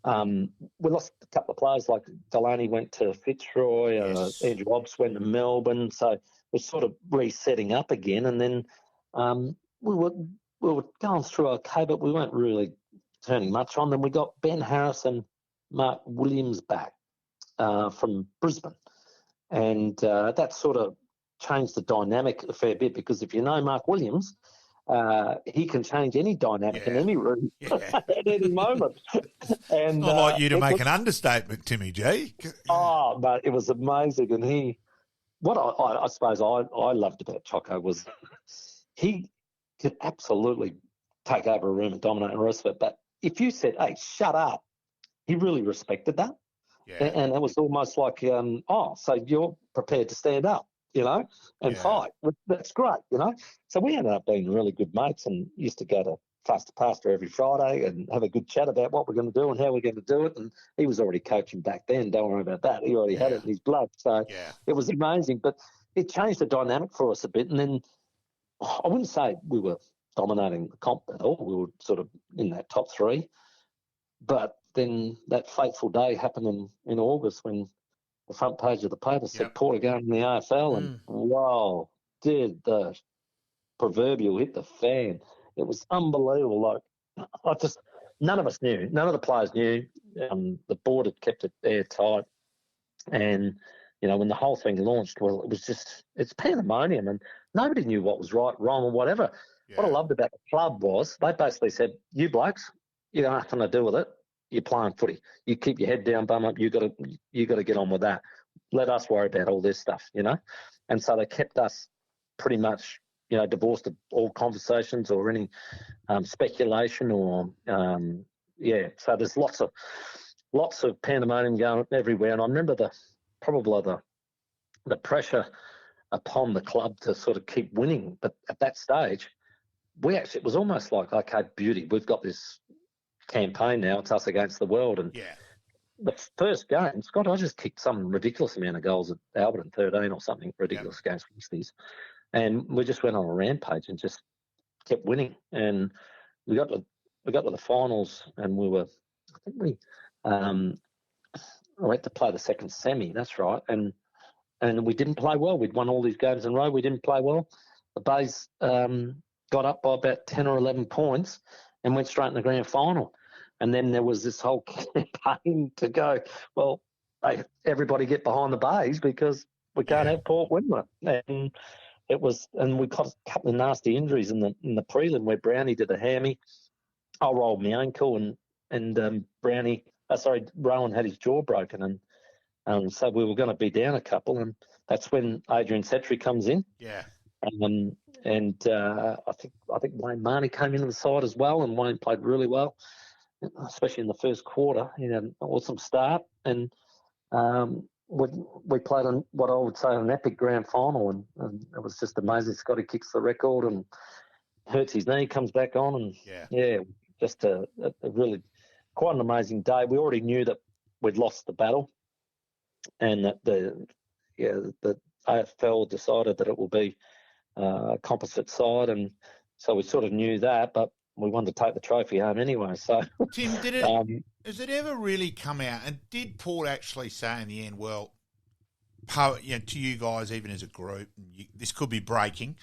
we lost a couple of players, like Delaney went to Fitzroy, Andrew Obst went to Melbourne. So we're sort of resetting up again. And then we were going through okay, but we weren't really turning much on. Then we got Ben Harris and Mark Williams back from Brisbane. And that sort of changed the dynamic a fair bit, because if you know Mark Williams, he can change any dynamic in any room at any moment. And not like you to make an understatement, Timmy G. Oh, but it was amazing. And what I suppose I loved about Choco was he could absolutely take over a room and dominate the rest of it. But if you said, hey, shut up, he really respected that. Yeah. And it was almost like, so you're prepared to stand up, and fight. That's great, So we ended up being really good mates and used to go to Faster Pastor every Friday and have a good chat about what we're going to do and how we're going to do it. And he was already coaching back then. Don't worry about that. He already had it in his blood. So it was amazing. But it changed the dynamic for us a bit. And then I wouldn't say we were dominating the comp at all. We were sort of in that top three. But then that fateful day happened in August, when the front page of the paper said Port are going in the AFL, and wow, did the proverbial hit the fan. It was unbelievable. Like, none of us knew. None of the players knew. The board had kept it airtight. And, when the whole thing launched, well, it's pandemonium, and nobody knew what was right, wrong, or whatever. Yeah. What I loved about the club was they basically said, you blokes, you got nothing to do with it. You're playing footy. You keep your head down, bum up. You got to get on with that. Let us worry about all this stuff, And so they kept us pretty much, divorced of all conversations or any speculation or So there's lots of pandemonium going everywhere. And I remember the pressure upon the club to sort of keep winning. But at that stage, it was almost like, okay, beauty, we've got this campaign now, it's us against the world. And the first game, Scott, I just kicked some ridiculous amount of goals at Albert 13 or something ridiculous against Christies, and we just went on a rampage and just kept winning. And we got to the finals, and we went to play the second semi. That's right, and we didn't play well. We'd won all these games in a row. We didn't play well. The Bays got up by about 10 or 11 points and went straight in the grand final. And then there was this whole campaign to go, well, everybody get behind the Bays because we can't have Port win it. And we got a couple of nasty injuries in the prelim where Brownie did a hammy. I rolled my ankle, and Rowan had his jaw broken, and so we were going to be down a couple, and that's when Adrian Setri comes in. Yeah. I think Wayne Marnie came into the side as well, and Wayne played really well, especially in the first quarter. He had an awesome start, and we played on what I would say an epic grand final, and it was just amazing. Scotty kicks the record and hurts his knee, comes back on, and just a really quite an amazing day. We already knew that we'd lost the battle, and that the AFL decided that it will be a composite side, and so we sort of knew that, but we wanted to take the trophy home anyway. So, Tim, has it ever really come out? And did Port actually say in the end, well, to you guys, even as a group, this could be breaking,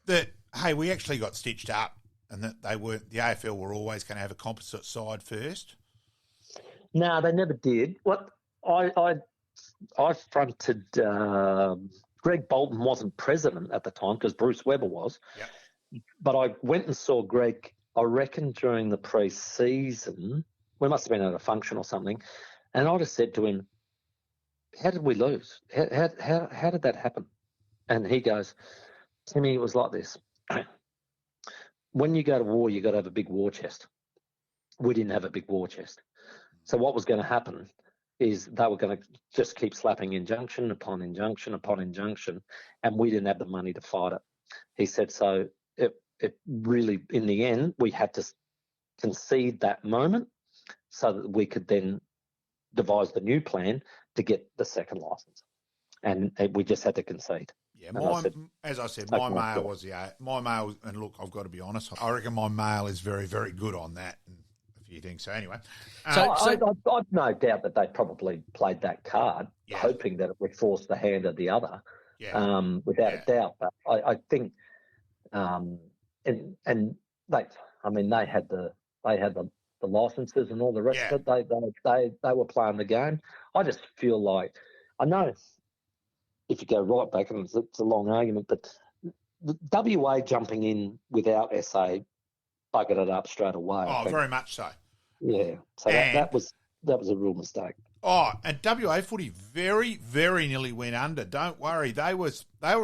that hey, we actually got stitched up, and that the AFL were always going to have a composite side first? No, they never did. What I fronted. Greg Bolton wasn't president at the time because Bruce Webber was. Yep. But I went and saw Greg, I reckon, during the pre-season. We must have been at a function or something. And I just said to him, how did we lose? How did that happen? And he goes, Timmy, it was like this. When you go to war, you got to have a big war chest. We didn't have a big war chest. So what was going to happen is they were going to just keep slapping injunction upon injunction upon injunction, and we didn't have the money to fight it. He said, so it really, in the end, we had to concede that moment so that we could then devise the new plan to get the second licence. And we just had to concede. Yeah, as I said, my mail was my mail, and look, I've got to be honest, I reckon my mail is very, very good on that. And you think so? Anyway, I've no doubt that they probably played that card, hoping that it would force the hand of the other, without a doubt. But I think, and they had the licenses and all the rest of it. They were playing the game. I just feel like, I know if you go right back, and it's a long argument, but the WA jumping in without SA buggered it up straight away. Oh, very much so. Yeah, so that was a real mistake. Oh, and WA footy very, very nearly went under. Don't worry, they were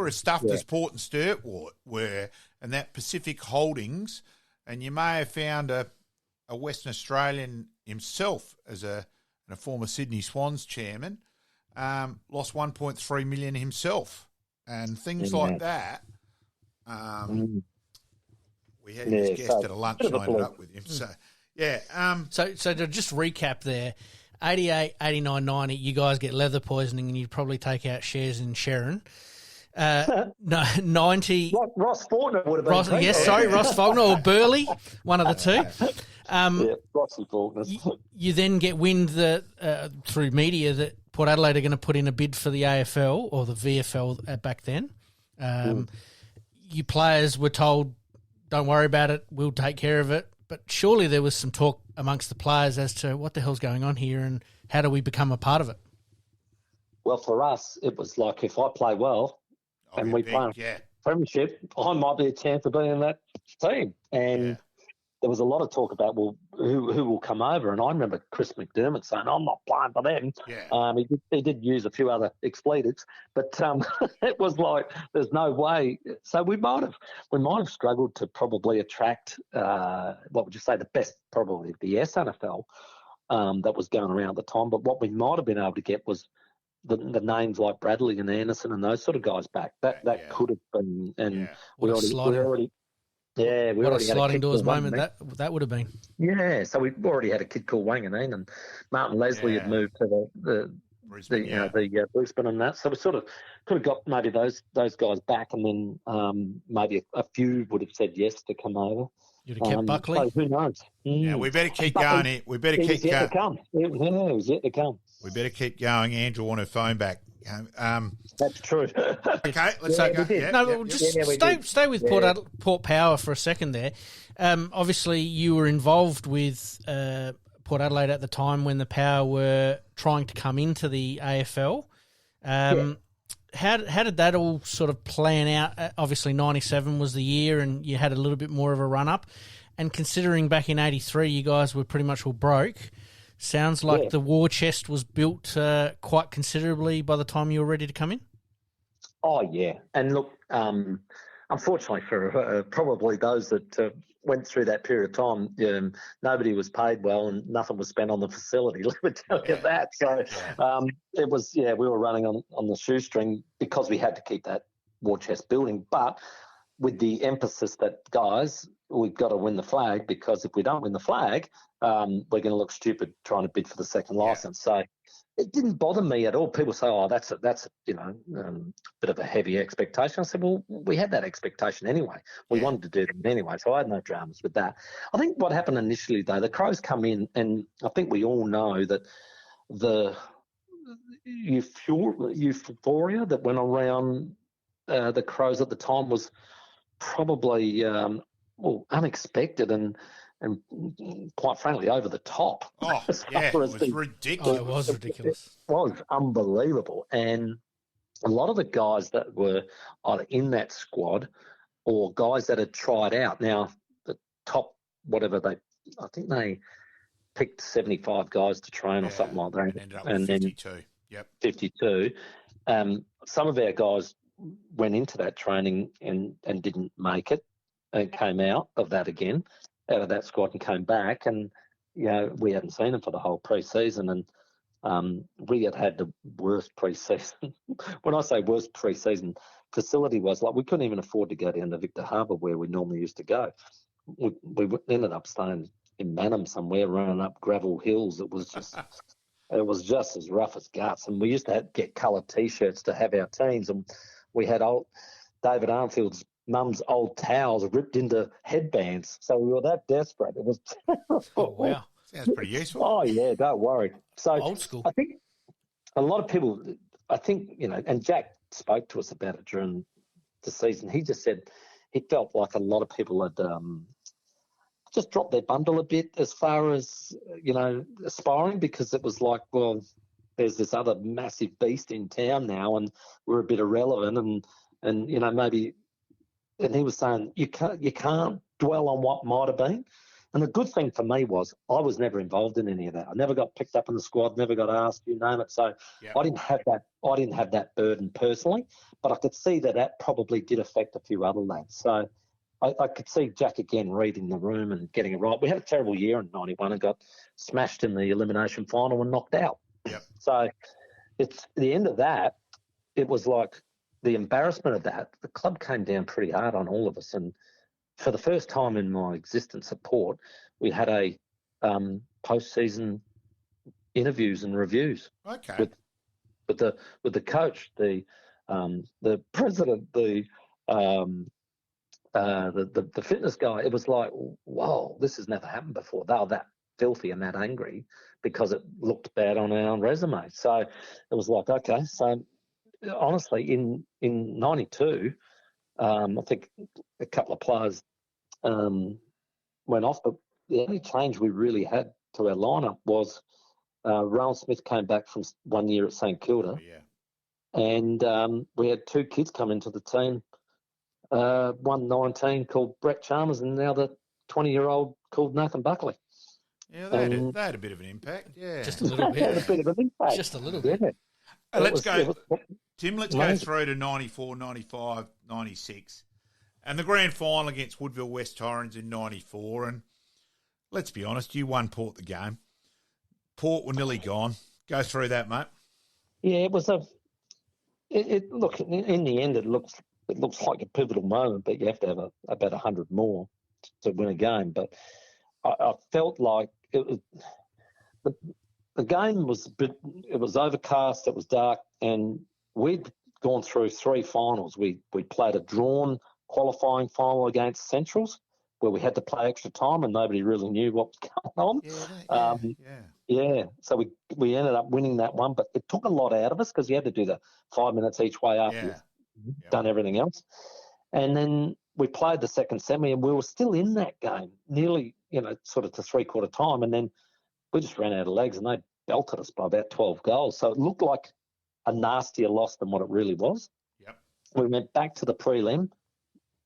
as stuffed as Port and Sturt were, and that Pacific Holdings, and you may have found a Western Australian himself as a former Sydney Swans chairman, lost 1.3 million himself, and things like that. We had his guest at a lunch and I ended up with him. So, So to just recap there, 88, 89, 90, you guys get leather poisoning and you'd probably take out shares in Sharon. 90... Ross Faulkner would have been. Ross Faulkner or Burley, one of the two. Ross Faulkner. You then get wind that through media that Port Adelaide are going to put in a bid for the AFL or the VFL back then. You players were told, don't worry about it, we'll take care of it. But surely there was some talk amongst the players as to what the hell's going on here and how do we become a part of it? Well, for us, it was like if I play well and we play Premiership, I might be a chance of being in that team. And there was a lot of talk about, well, who will come over? And I remember Chris McDermott saying, I'm not playing for them. Yeah. He did use a few other expletives, but it was like there's no way. So we might have struggled to probably attract, what would you say, the best, probably the SNFL that was going around at the time. But what we might have been able to get was the names like Bradley and Anderson and those sort of guys back. That could have been, and we already. Yeah, we already had a sliding doors moment that would have been. Yeah, so we already had a kid called Wanganeen, and Martin Leslie had moved to the Brisbane and that. So we sort of could have got maybe those guys back, and then maybe a few would have said yes to come over. You'd have kept Buckley. So who knows? Yeah, we better keep going here. We better keep going. It was yet to come. We better keep going. Andrew on her phone back. That's true. Okay, let's stay with Port Power for a second there. Obviously, you were involved with Port Adelaide at the time when the Power were trying to come into the AFL. How did that all sort of plan out? Obviously, 97 was the year, and you had a little bit more of a run up. And considering back in 83 you guys were pretty much all broke, sounds like the war chest was built quite considerably by the time you were ready to come in? Oh, yeah. And look, unfortunately for probably those that went through that period of time, nobody was paid well and nothing was spent on the facility. Let me tell you that. So it was, we were running on the shoestring because we had to keep that war chest building. But with the emphasis that, guys, we've got to win the flag, because if we don't win the flag, we're going to look stupid trying to bid for the second licence. So it didn't bother me at all. People say, "Oh, that's a bit of a heavy expectation." I said, "Well, we had that expectation anyway. We wanted to do them anyway, so I had no dramas with that." I think what happened initially, though, the Crows come in, and I think we all know that the euphoria that went around the Crows at the time was probably unexpected and quite frankly over the top. Oh, yeah, it was ridiculous. Oh, it was ridiculous. It was unbelievable. And a lot of the guys that were either in that squad or guys that had tried out. Now, the top, I think they picked 75 guys to train or something like that. And ended up with 52. Yep. 52. Some of our guys went into that training and didn't make it and came out of that squad and came back, and we hadn't seen them for the whole pre-season, and we had the worst pre-season. When I say worst pre-season, facility was like we couldn't even afford to go down to Victor Harbour where we normally used to go. We ended up staying in Mannum somewhere, running up gravel hills. It was just as rough as guts, and we used to get coloured T-shirts to have our teams, and we had old David Armfield's mum's old towels ripped into headbands. So we were that desperate. It was terrible. Oh, wow. Sounds pretty useful. Oh, yeah, don't worry. So old school. I think a lot of people, and Jack spoke to us about it during the season. He just said he felt like a lot of people had just dropped their bundle a bit as far as, aspiring, because it was like, well, there's this other massive beast in town now and we're a bit irrelevant and maybe. And he was saying you can't dwell on what might have been. And the good thing for me was I was never involved in any of that. I never got picked up in the squad, never got asked, you name it. So I didn't have that burden personally, but I could see that probably did affect a few other lads. So I could see Jack again reading the room and getting it right. We had a terrible year in 91 and got smashed in the elimination final and knocked out. Yep. So it's the end of that. It was like the embarrassment of that. The club came down pretty hard on all of us, and for the first time in my existence at Port, we had a post-season interviews and reviews. Okay. With the coach, the president, the fitness guy. It was like, whoa, this has never happened before. They were that filthy and that angry because it looked bad on our resume. So it was like, okay. So honestly, in 92, I think a couple of players went off, but the only change we really had to our lineup was Rowan Smith came back from 1 year at St Kilda. Oh, yeah. And we had two kids come into the team, one 19 called Brett Chalmers and now the 20-year-old called Nathan Buckley. Yeah, they had a bit of an impact. Yeah, just a little bit. Had a bit of an impact. Just a little bit. Yeah. Let's go through to 94, 95, 96. And the grand final against Woodville West Torrens in 94. And let's be honest, you won Port the game. Port were nearly gone. Go through that, mate. Yeah, it was look, in the end, it looks like a pivotal moment, but you have to have about 100 more to win a game. But I felt like the game was it was overcast, it was dark, and we'd gone through three finals. We played a drawn qualifying final against Centrals where we had to play extra time and nobody really knew what was going on. So we ended up winning that one, but it took a lot out of us because you had to do the 5 minutes each way after you've done everything else. And then we played the second semi and we were still in that game nearly, sort of to three-quarter time, and then we just ran out of legs and they belted us by about 12 goals. So it looked like a nastier loss than what it really was. Yep. We went back to the prelim.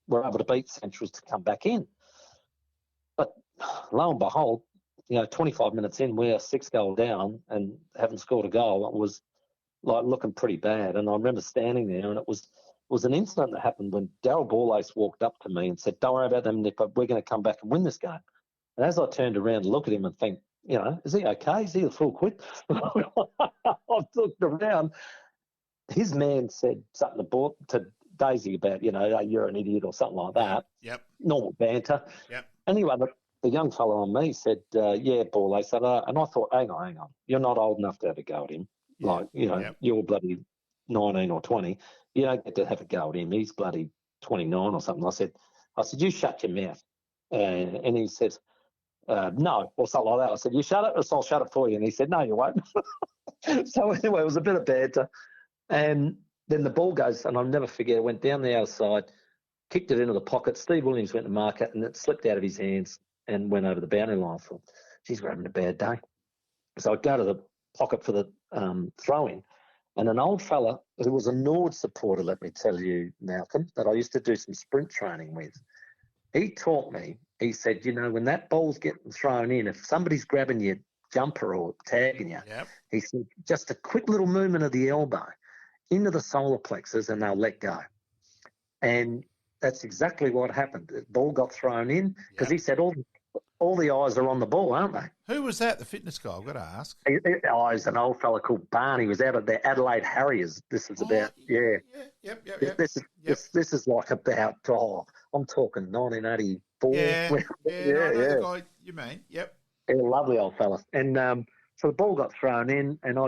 We're able to beat Centrals to come back in. But lo and behold, 25 minutes in, we're 6-goal down and haven't scored a goal. It was like looking pretty bad. And I remember standing there, and it was an incident that happened when Darryl Borlace walked up to me and said, "Don't worry about them, Nipper. We're going to come back and win this game." And as I turned around and looked at him and think, is he okay? Is he a full quit? I looked around. His man said something to Daisy about, you're an idiot or something like that. Yep. Normal banter. Yep. Anyway, the young fellow on me said, yeah, Borlace. And I thought, hang on. You're not old enough to have a go at him. Yep. You're bloody 19 or 20. You don't get to have a go at him. He's bloody 29 or something. I said, you shut your mouth. And he says, no, or something like that. I said, you shut it, or I'll shut it for you. And he said, no, you won't. So anyway, it was a bit of banter. And then the ball goes, and I'll never forget, it went down the outside, kicked it into the pocket. Steve Williams went to mark it, and it slipped out of his hands and went over the boundary line. I thought, geez, we're having a bad day. So I go to the pocket for the throw-in, and an old fella who was a Norwood supporter, let me tell you, Malcolm, that I used to do some sprint training with, he taught me, he said, when that ball's getting thrown in, if somebody's grabbing your jumper or tagging you, Yep. he said, just a quick little movement of the elbow into the solar plexus and they'll let go. And that's exactly what happened. The ball got thrown in because he said all the eyes are on the ball, aren't they? Who was that, the fitness guy? I've got to ask. He's an old fella called Barney. He was out of the Adelaide Harriers. This is about, Yep. This is like about, I'm talking 1984. Yeah, no, the guy you mean. Yep. Yeah, lovely old fella. And so the ball got thrown in, and I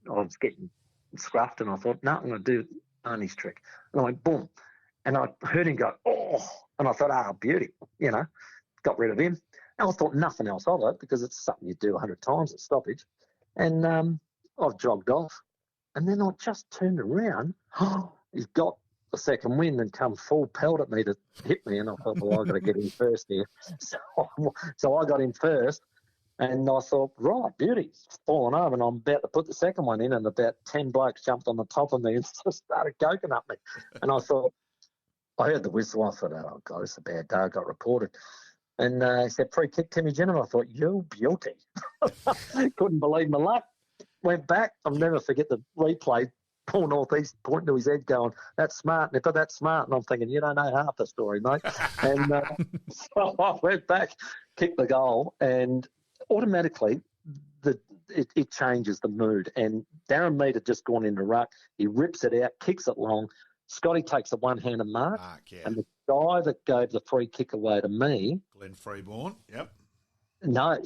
was getting scruffed, and I thought, no, I'm going to do Barney's trick. And I went, boom. And I heard him go, oh, and I thought, beauty, got rid of him. And I thought nothing else of it because it's something you do 100 times at stoppage. And I've jogged off. And then I just turned around. He's got the second wind and come full pelt at me to hit me. And I thought, well, I've got to get in first here. So I got in first. And I thought, right, beauty, it's fallen over. And I'm about to put the second one in. And about 10 blokes jumped on the top of me and just started goking at me. And I thought, I heard the whistle. I thought, oh, God, it's a bad day. I got reported. And he said, free kick, Timmy Ginever. I thought, you beauty. Couldn't believe my luck. Went back. I'll never forget the replay. Paul Northeast pointing to his head going, that's smart, Nipper, that's smart. And I'm thinking, you don't know half the story, mate. And so I went back, kicked the goal, and automatically it changes the mood. And Darren Mead had just gone into ruck. He rips it out, kicks it long. Scotty takes a one-handed mark, and the guy that gave the free kick away to me... Glenn Freeborn, yep. No,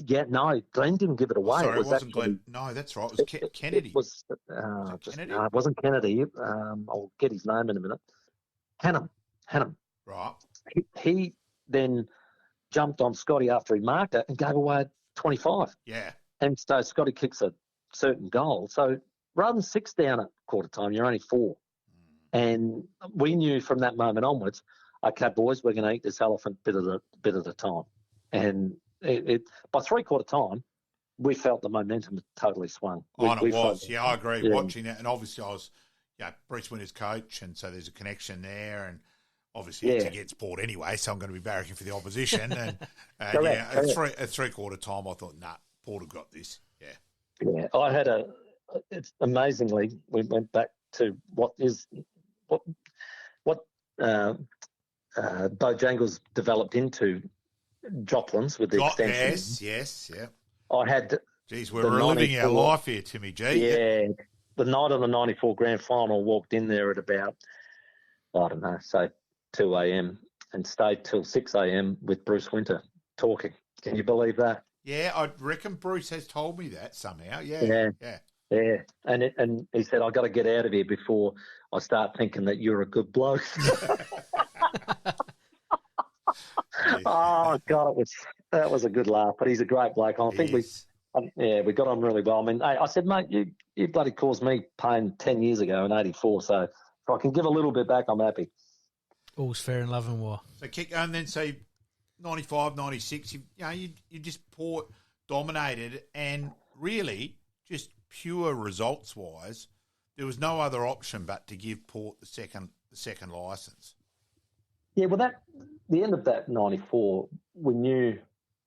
Glenn didn't give it away. Sorry, it wasn't Glenn. No, that's right. It was Kennedy. It was Kennedy? No, it wasn't Kennedy. I'll get his name in a minute. Hannum. Right. He then jumped on Scotty after he marked it and gave away 25. Yeah. And so Scotty kicks a certain goal. So rather than 6 down at quarter time, you're only 4. And we knew from that moment onwards, okay, boys, we're going to eat this elephant bit at a time. And it by 3/4 time, we felt the momentum had totally swung. I agree. Yeah. Watching that, and obviously I was, Bruce Winter's coach, and so there's a connection there, and obviously it's against Port anyway, so I'm going to be barracking for the opposition. And at 3/4 time, I thought, Port have got this. Yeah. Yeah, I had it's amazingly, we went back to what Bojangles developed into Joplins with the extension. Yes. I had... Geez, we're reliving our life here, Timmy G. Yeah. The night of the 94 grand final, walked in there at about, I don't know, say 2 a.m. and stayed till 6 a.m. with Bruce Winter talking. Can you believe that? Yeah, I reckon Bruce has told me that somehow. Yeah. And he said, I've got to get out of here before I start thinking that you're a good bloke. Oh, God, that was a good laugh. But he's a great bloke. I think we got on really well. I mean, I said, mate, you bloody caused me pain 10 years ago in 84, so if I can give a little bit back, I'm happy. All's fair in love and war. So and then say 95, 96, you just Port dominated, and really just pure results-wise, there was no other option but to give Port the second licence. Yeah, well, the end of that 94, we knew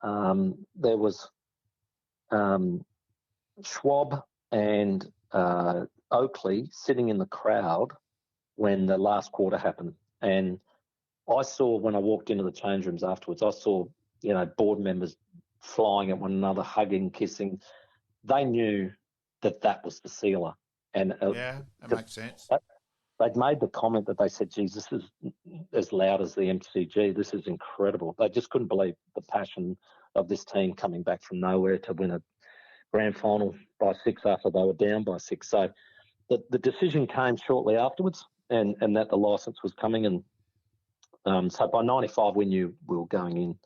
there was Schwab and Oakley sitting in the crowd when the last quarter happened. And I saw, when I walked into the change rooms afterwards, I saw, board members flying at one another, hugging, kissing. They knew that was the sealer. And that makes sense. They'd made the comment that they said, geez, this is as loud as the MCG. This is incredible. They just couldn't believe the passion of this team coming back from nowhere to win a grand final by 6 after they were down by 6. So the decision came shortly afterwards, and that the licence was coming. And so by 95, we knew we were going in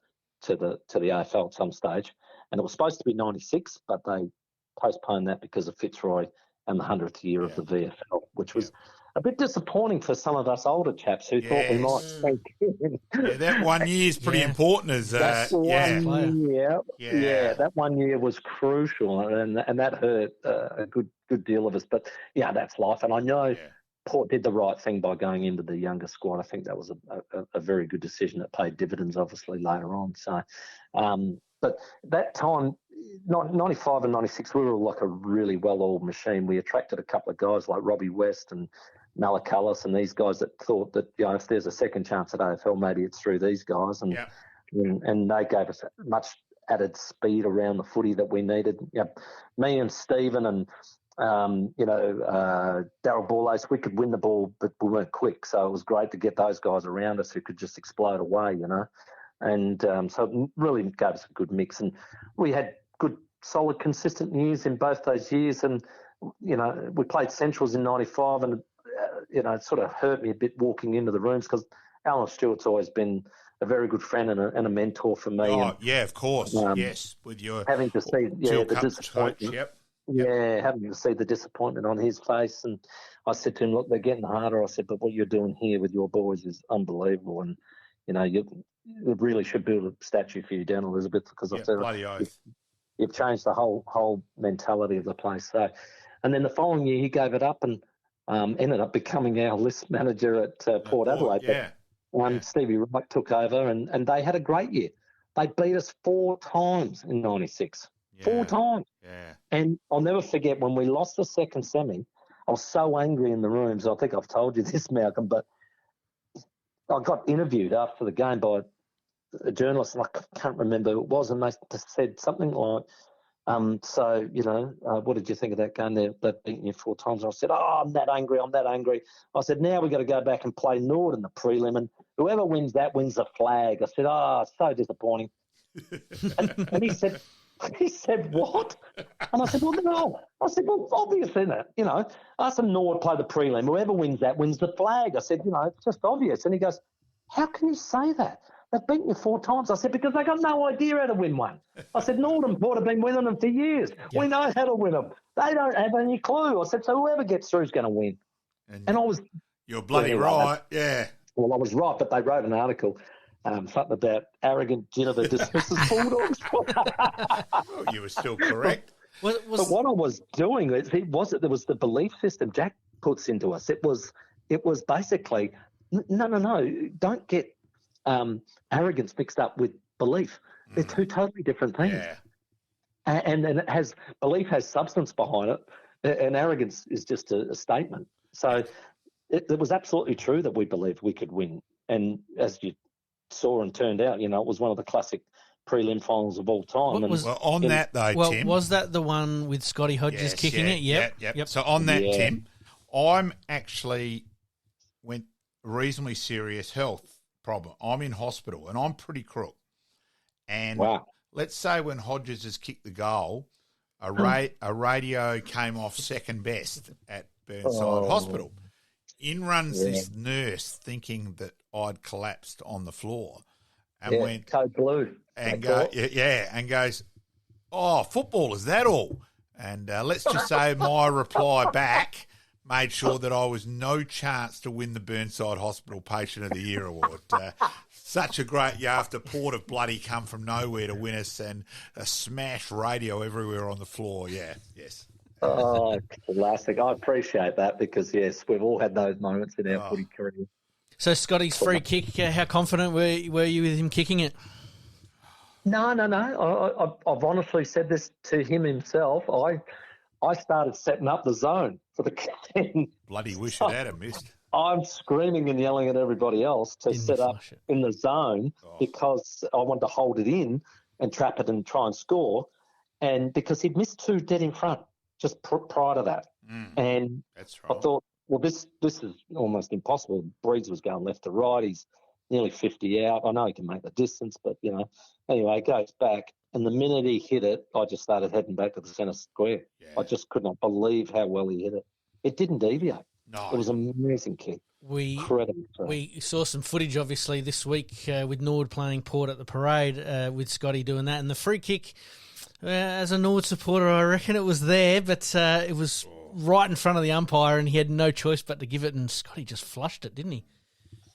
to the AFL at some stage. And it was supposed to be 96, but they postponed that because of Fitzroy and the 100th year of the VFL, which was a bit disappointing for some of us older chaps who thought we might sneak in. That 1 year is pretty important. That 1 year was crucial, and that hurt a good deal of us. But that's life, and I know Port did the right thing by going into the younger squad. I think that was a very good decision that paid dividends, obviously, later on. So, but that time, 95 and 96, we were like a really well-oiled machine. We attracted a couple of guys like Robbie West and Malacalis and these guys that thought that, if there's a second chance at AFL, maybe it's through these guys. And they gave us much added speed around the footy that we needed. Me and Stephen and, Daryl Borlase, we could win the ball, but we weren't quick. So it was great to get those guys around us who could just explode away, And so it really gave us a good mix. And we had good, solid, consistent years in both those years. And, we played Centrals in 95 and, it sort of hurt me a bit walking into the rooms because Alan Stewart's always been a very good friend and a mentor for me. Oh, and, yeah, of course. Yes, with your having to see the disappointment. Coach, having to see the disappointment on his face. And I said to him, look, they're getting harder. I said, but what you're doing here with your boys is unbelievable. And, you really should build a statue for you down Elizabeth because I said, bloody oath. You've changed the whole mentality of the place. So, and then the following year he gave it up and ended up becoming our list manager at Port Adelaide. Stevie Wright took over and they had a great year. They beat us 4 times in 96. 4 times. Yeah. And I'll never forget when we lost the second semi, I was so angry in the rooms. I think I've told you this, Malcolm, but I got interviewed after the game by a journalist, and I can't remember who it was, and they said something like, what did you think of that game? They've beaten you 4 times. And I said, I'm that angry. I said, now we've got to go back and play Norwood in the prelim, and whoever wins that wins the flag. I said, so disappointing. and he said, what? And I said, well, no. I said, well, obviously that, us and Norwood play the prelim. Whoever wins that wins the flag. I said, it's just obvious. And he goes, how can you say that? They've beaten you 4 times. I said, because they got no idea how to win one. I said, Norwood and Port have been winning them for years. Yeah. We know how to win them. They don't have any clue. I said, so whoever gets through is going to win. And I was... You're bloody right, yeah. Well, I was right, but they wrote an article, something about arrogant Ginever dismisses Bulldogs. Well, you were still correct. But what I was doing, there was the belief system Jack puts into us. It was basically, no, don't get arrogance mixed up with belief. They're 2 totally different things. Yeah. And then belief has substance behind it, and arrogance is just a statement. So it was absolutely true that we believed we could win. And as you saw and turned out, it was one of the classic prelim finals of all time. Tim. Was that the one with Scotty Hodges kicking it? Yep. So on that, Tim, I'm actually went reasonably serious health problem. I'm in hospital and I'm pretty crook. And let's say when Hodges has kicked the goal, a radio came off second best at Burnside Hospital. In runs this nurse thinking that I'd collapsed on the floor and went code blue and goes, oh, football, is that all? And let's just say my reply back made sure that I was no chance to win the Burnside Hospital Patient of the Year award. Such a great year after Port have bloody come from nowhere to win us and a smash radio everywhere on the floor. Yeah, yes. Oh, classic. I appreciate that because, yes, we've all had those moments in our footy career. So Scotty's free kick, how confident were you with him kicking it? No. I've honestly said this to him himself. I started setting up the zone for the 10. Bloody wish it had missed. I'm screaming and yelling at everybody else to set up in the zone because I wanted to hold it in and trap it and try and score. And because he'd missed 2 dead in front just prior to that. And that's right. I thought, well, this is almost impossible. Breeds was going left to right. He's nearly 50 out. I know he can make the distance, but, anyway, it goes back. And the minute he hit it, I just started heading back to the centre square. Yeah. I just could not believe how well he hit it. It didn't deviate. No. It was an amazing kick. Incredible. We saw some footage, obviously, this week with Norwood playing Port at the parade with Scotty doing that. And the free kick, as a Norwood supporter, I reckon it was there, but it was right in front of the umpire and he had no choice but to give it, and Scotty just flushed it, didn't he?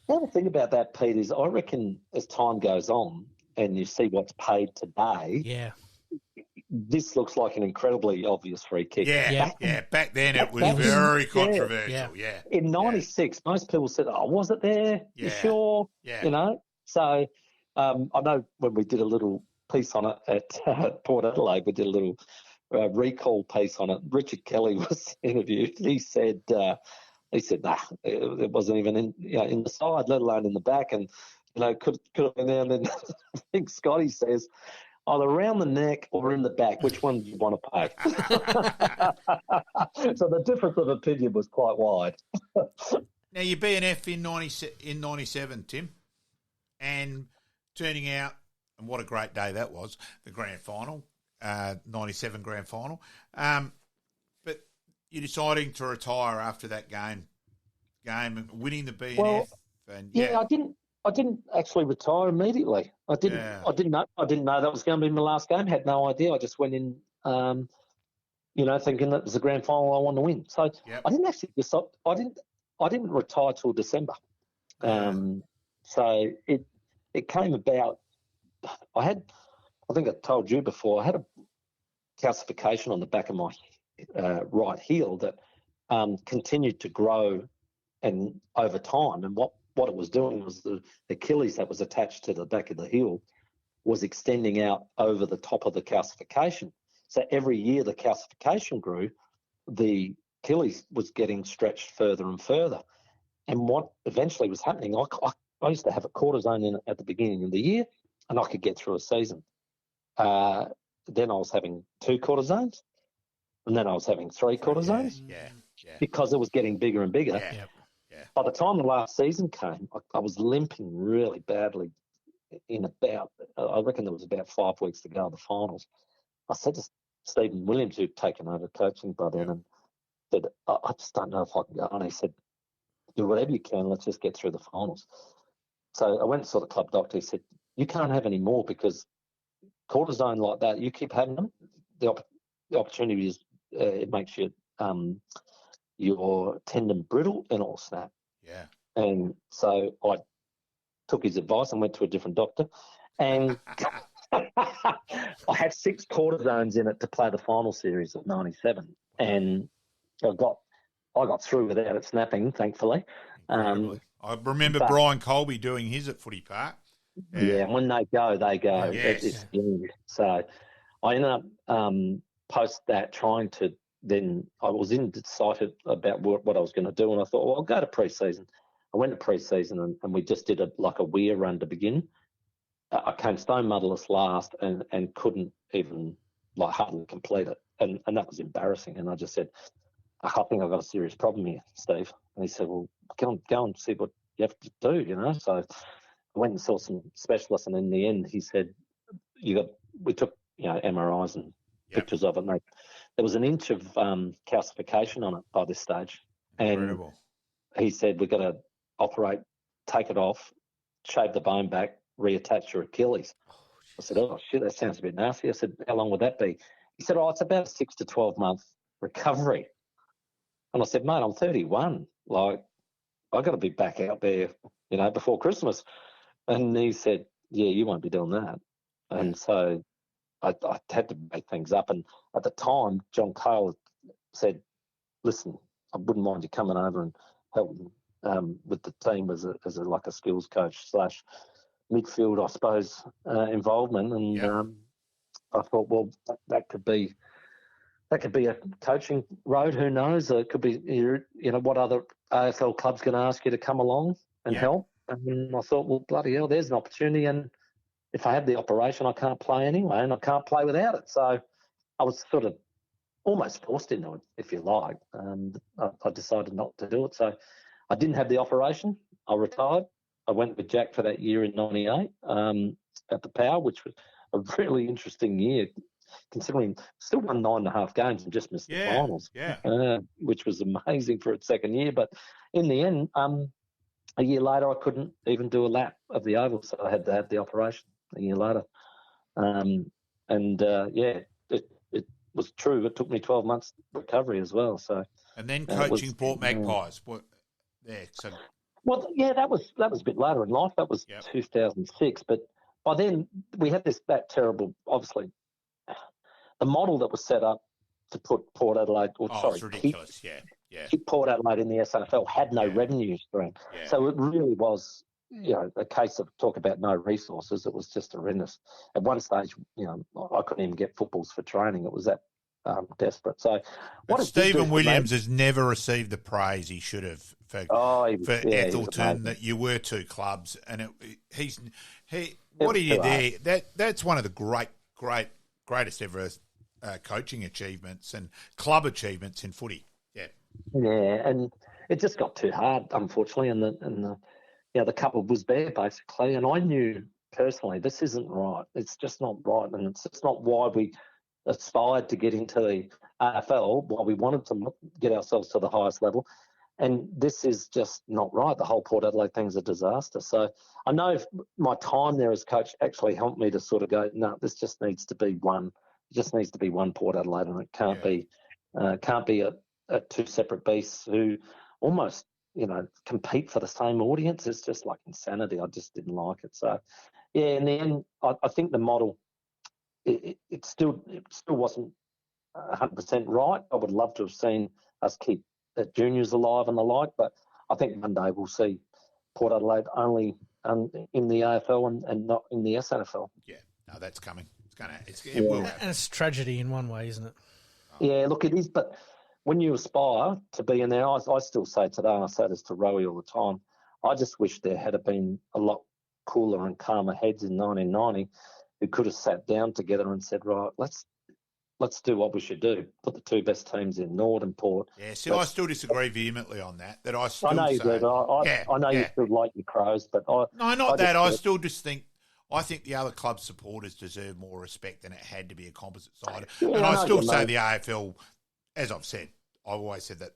The other thing about that, Pete, is I reckon as time goes on and you see what's paid today, this looks like an incredibly obvious free kick. Back then it was very controversial. In 96, most people said, "Oh, was it there? You sure?" Yeah. So I know when we did a little piece on it at Port Adelaide, we did a little recall piece on it. Richard Kelly was interviewed. He said, "Nah, it wasn't even in the side, let alone in the back, and could have been there." And then I think Scotty says, either around the neck or in the back, which one do you want to pay? So the difference of opinion was quite wide. Now, you BNF in 97, Tim, and turning out, and what a great day that was, the grand final, 97 grand final. But you're deciding to retire after that game and winning the BNF. Well, I didn't actually retire immediately. I didn't know that was going to be my last game. Had no idea. I just went in, thinking that was the grand final I wanted to win. So I didn't actually decide. I didn't retire till December. So it came about. I think I told you before. I had a calcification on the back of my right heel that continued to grow and over time, and what it was doing was the Achilles that was attached to the back of the heel was extending out over the top of the calcification. So every year the calcification grew, the Achilles was getting stretched further and further. And what eventually was happening, I used to have a cortisone in it at the beginning of the year, and I could get through a season. Then I was having 2 cortisones, and then I was having 3 cortisones because it was getting bigger and bigger. Yeah. By the time the last season came, I was limping really badly I reckon there was about 5 weeks to go of the finals. I said to Stephen Williams, who'd taken over coaching by then, and said, I just don't know if I can go. And he said, do whatever you can, let's just get through the finals. So I went and saw the club doctor. He said, you can't have any more because cortisone like that, you keep having them, the opportunity is it makes your tendon brittle and it'll snap. Yeah. And so I took his advice and went to a different doctor, and I had 6 cortisones in it to play the final series of 97, and I got through without it snapping, thankfully. I remember Brian Colby doing his at Footy Park. Yeah, when they go. Yes. It's huge. So I ended up post that trying to. Then I was indecisive about what I was going to do, and I thought, well, I'll go to pre-season. I went to pre-season, and we just did a weir run to begin. I came stone mudderless last and couldn't even hardly complete it, and that was embarrassing. And I just said, I think I've got a serious problem here, Steve. And he said, well, go and see what you have to do, So I went and saw some specialists, and in the end, he said, we took MRIs and pictures of it, and there was an inch of calcification on it by this stage. Incredible. And he said, we've got to operate, take it off, shave the bone back, reattach your Achilles. I said, oh, shit, that sounds a bit nasty. I said, how long would that be? He said, it's about a 6 to 12 month recovery. And I said, mate, I'm 31. I've got to be back out there, before Christmas. And he said, yeah, you won't be doing that. And so I had to make things up. And at the time, John Cale said, listen, I wouldn't mind you coming over and helping with the team as a skills coach / midfield, I suppose, involvement, and I thought, well, that could be a coaching road. Who knows? It could be, what other AFL club's going to ask you to come along and help. And I thought, well, bloody hell, there's an opportunity. And if I have the operation, I can't play anyway, and I can't play without it. So I was sort of almost forced into it, if you like. I decided not to do it. So I didn't have the operation. I retired. I went with Jack for that year in '98 at the Power, which was a really interesting year, considering still won 9.5 games and just missed the finals, which was amazing for its second year. But in the end, a year later, I couldn't even do a lap of the oval, so I had to have the operation a year later. It was true. It took me 12 months recovery as well. So, and then coaching Port Magpies. That was a bit later in life. That was 2006. But by then we had that terrible, obviously, the model that was set up to put Port Adelaide, it's ridiculous. Keep Port Adelaide in the SANFL had no revenue stream. Yeah. So it really was, a case of talk about no resources. It was just horrendous. At one stage, I couldn't even get footballs for training. It was that desperate. So, Stephen Williams has never received the praise he should have for Ethelton. That you were two clubs, and what he did there. That's one of the greatest ever coaching achievements and club achievements in footy. Yeah, and it just got too hard, unfortunately, and the cupboard was bare basically, and I knew personally this isn't right. It's just not right, and it's just not why we aspired to get into the AFL, why we wanted to get ourselves to the highest level, and this is just not right. The whole Port Adelaide thing's a disaster. So I know my time there as coach actually helped me to sort of go, no, this just needs to be one. It just needs to be one Port Adelaide, and it can't be a two separate beasts who almost, compete for the same audience. It's just like insanity. I just didn't like it. So, in the end, I think the model, it still wasn't 100% right. I would love to have seen us keep the juniors alive and the like, but I think one day we'll see Port Adelaide only in the AFL and not in the SANFL. Yeah, no, that's coming. It will happen. And it's a tragedy in one way, isn't it? Yeah, look, it is, but when you aspire to be in there, I still say today, and I say this to Rowie all the time, I just wish there had been a lot cooler and calmer heads in 1990 who could have sat down together and said, right, let's do what we should do. Put the two best teams in, Norwood and Port. Yeah, see, I still disagree vehemently on that. I know you do. I know you still like your Crows, but I still just think. I think the other club supporters deserve more respect, and it had to be a composite side. Yeah, and I still say the AFL, as I've said, I've always said that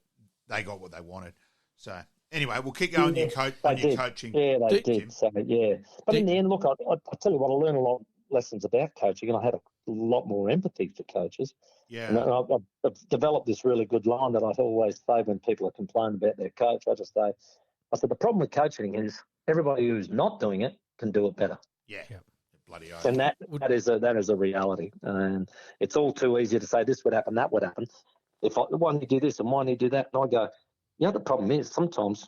they got what they wanted. So anyway, we'll keep going. Your coaching. Yeah, they did. So but in the end, look, I tell you what, I learned a lot of lessons about coaching, and I had a lot more empathy for coaches. Yeah, and I've developed this really good line that I always say when people are complaining about their coach. I said the problem with coaching is everybody who's not doing it can do it better. Yeah. Bloody oath. And that is a reality. And it's all too easy to say this would happen, that would happen. Why don't you do this and why don't you do that? And I go, the problem is sometimes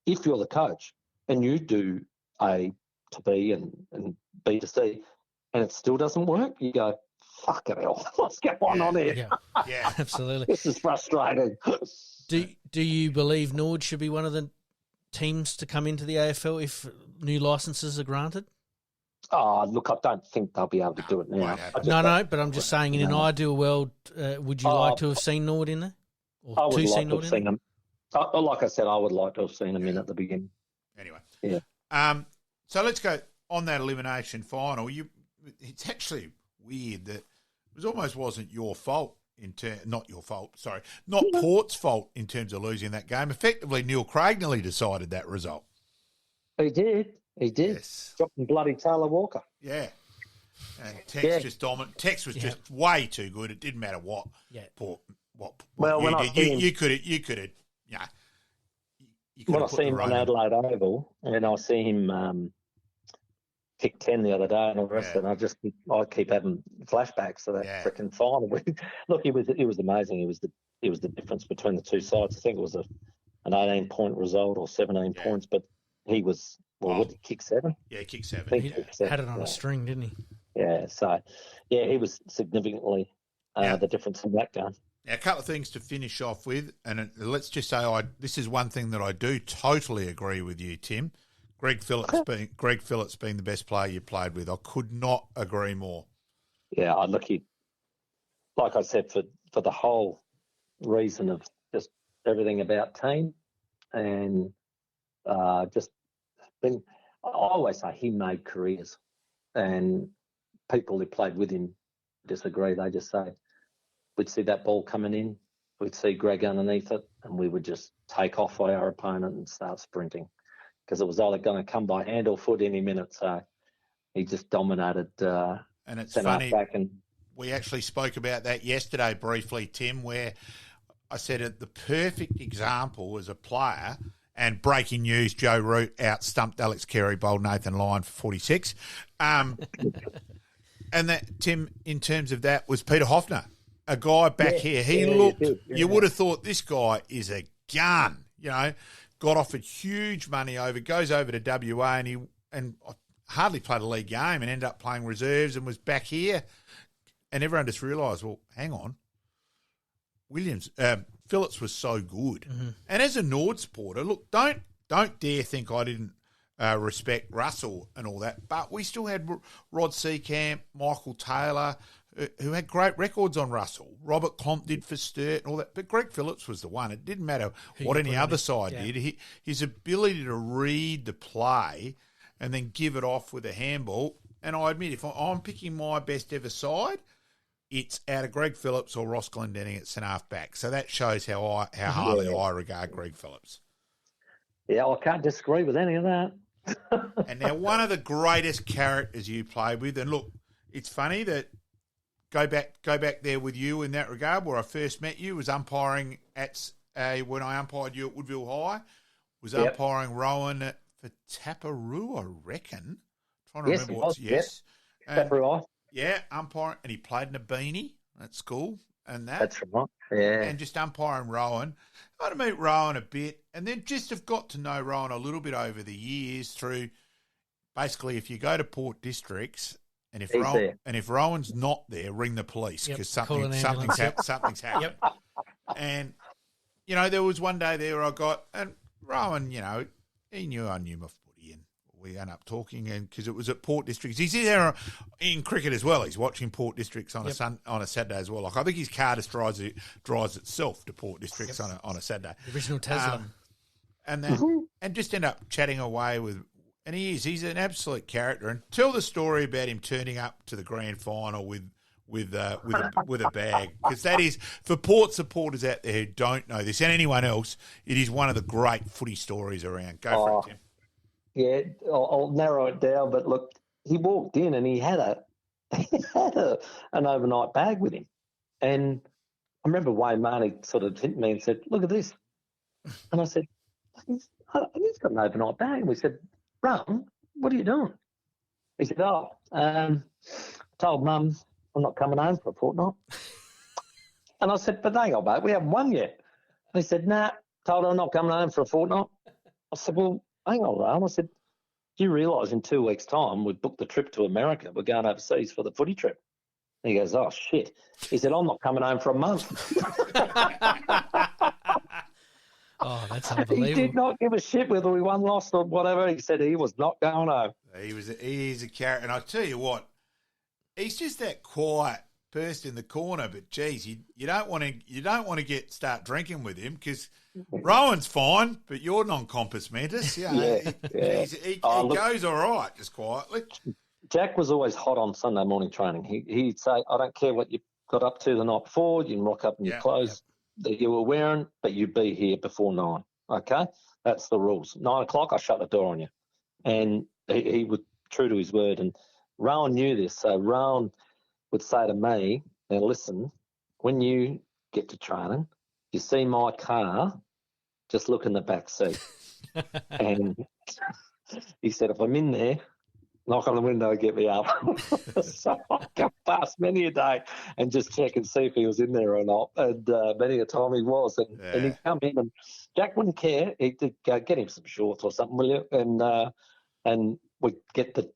if you're the coach and you do A to B and B to C and it still doesn't work, you go, fuck it hell, what's going on here? Yeah, absolutely. This is frustrating. Do you believe Norwood should be one of the teams to come into the AFL if new licences are granted? Oh, look, I don't think they'll be able to do it now. No, but I'm just saying, in an ideal world, would you like to have seen Norwood in there? I would like to have seen them. Like I said, I would like to have seen them in at the beginning. Anyway. Yeah. So let's go on that elimination final. It's actually weird that it wasn't your fault. Not Port's fault in terms of losing that game. Effectively, Neil Craig nearly decided that result. He did. Yes. Dropping bloody Taylor Walker. Yeah. And Tex just dominant. Tex was just way too good. It didn't matter what. Yeah. When you I did. see You could have. When I see him on Adelaide Oval, and I see him kick 10 the other day and all the rest of it, I keep having flashbacks to that freaking final. Look, he was amazing. It was the difference between the two sides. I think it was an 18-point result or 17 points, but he was Well, what did he kick 7? Yeah, kick I 7. think He he kicked 7. had it on a string, didn't he? Yeah, so, yeah, he was significantly the difference in that game. Now, a couple of things to finish off with, and let's just say this is one thing that I do totally agree with you, Tim. Greg Phillips being the best player you played with. I could not agree more. Yeah, like I said, for the whole reason of just everything about team and just been, I always say he made careers, and people who played with him disagree. They just say we'd see that ball coming in, we'd see Greg underneath it, and we would just take off by our opponent and start sprinting because it was either going to come by hand or foot any minute. So he just dominated. And it's funny, back and we actually spoke about that yesterday briefly, Tim, where I said the perfect example as a player, and breaking news, Joe Root out-stumped Alex Carey, bowled Nathan Lyon for 46. And that, Tim, in terms of that, was Peter Hoffner, a guy back here. He looked, you would have thought this guy is a gun, got offered huge money goes over to WA and hardly played a league game and ended up playing reserves and was back here. And everyone just realised, well, hang on, Phillips was so good. Mm-hmm. And as a Nord supporter, look, don't dare think I didn't respect Russell and all that, but we still had Rod Seacamp, Michael Taylor, who had great records on Russell. Robert Comp did for Sturt and all that, but Greg Phillips was the one. It didn't matter what any other side did. His ability to read the play and then give it off with a handball. And I admit, if I'm picking my best ever side, it's out of Greg Phillips or Ross Glendenning at centre half back. So that shows how highly I regard Greg Phillips. Yeah, I can't disagree with any of that. And now one of the greatest characters you played with, and look, it's funny that go back there with you in that regard, where I first met you, was umpiring when I umpired you at Woodville High, was umpiring Rowan for Taparoo, I reckon. I'm trying to remember what's yes. Taparoo. Yeah, umpiring, and he played in a beanie at school and that. That's right, yeah. And just umpiring Rowan. I had to meet Rowan a bit, and then just have got to know Rowan a little bit over the years through, basically, if you go to Port Districts, and if Rowan's not there, ring the police because something's happened. Yep. And, there was one day there and Rowan, he knew I knew my footy, and we ended up talking, and because it was at Port Districts. He's there in cricket as well. He's watching Port Districts on a Saturday as well. Like, I think his car just drives itself to Port Districts on a Saturday. The original Tesla. And just end up chatting away with, and he's an absolute character. And tell the story about him turning up to the grand final with a bag, because that is, for Port supporters out there who don't know this, and anyone else, it is one of the great footy stories around. Go for it, Tim. Yeah, I'll narrow it down. But look, he walked in and he had an overnight bag with him, and I remember Wayne Marnie sort of hit me and said, "Look at this," and I said, "He's got an overnight bag." And we said, "Rum, what are you doing?" He said, "Told Mum I'm not coming home for a fortnight." And I said, "But hang on, mate, we haven't won yet." And he said, "Nah, told her I'm not coming home for a fortnight." I said, "Well, hang on, Ram." I said, "Do you realise in 2 weeks' time we've booked the trip to America? We're going overseas for the footy trip." And he goes, "Oh, shit." He said, "I'm not coming home for a month." Oh, that's unbelievable. He did not give a shit whether we won, lost, or whatever. He said he was not going home. He's a character. And I tell you what, he's just that quiet person in the corner. But geez, you don't want to start drinking with him, because Rowan's fine, but you're non-compos mentis. He goes all right, just quietly. Jack was always hot on Sunday morning training. He'd say, "I don't care what you got up to the night before. You can rock up in your clothes that you were wearing, but you be here before 9. Okay, that's the rules. 9 o'clock, I shut the door on you." And he was true to his word. And Rowan knew this, so Rowan would say to me, "Now listen, when you get to training, you see my car, just look in the back seat." And he said, "If I'm in there, knock on the window, get me up." So I come past many a day and just check and see if he was in there or not. And many a time he was. And he'd come in, and Jack wouldn't care. He'd go, "Get him some shorts or something, will you?" And and we get the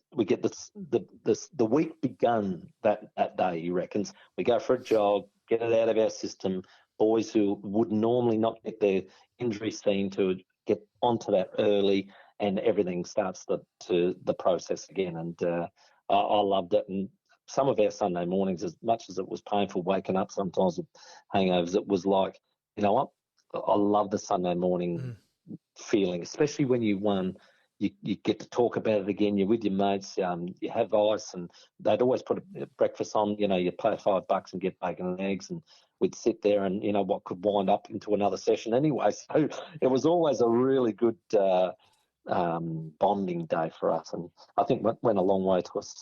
week begun that day. He reckons we go for a jog, get it out of our system. Boys who would normally not get their injury seen to get onto that early, and everything starts the process again. And I loved it. And some of our Sunday mornings, as much as it was painful waking up sometimes with hangovers, it was like, you know what? I love the Sunday morning feeling, especially when you won. You get to talk about it again. You're with your mates. You have ice, and they'd always put a breakfast on. You know, you pay $5 and get bacon and eggs, and we'd sit there, and you know what could wind up into another session anyway. So it was always a really good bonding day for us, and I think went a long way to us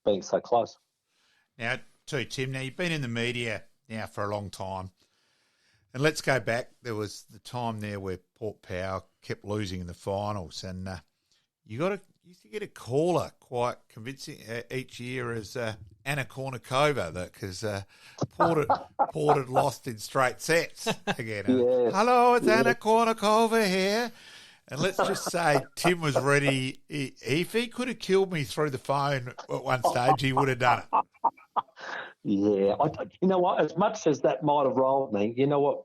being so close. Now, too, Tim. Now you've been in the media now for a long time. And let's go back. There was the time there where Port Power kept losing in the finals, and you used to get a caller quite convincing each year as Anna Kournikova, because Port had lost in straight sets again. Yeah. Hello, it's Anna Kournikova here. And let's just say Tim was ready. If he could have killed me through the phone at one stage, he would have done it. Yeah, you know what? As much as that might have rolled me, you know what?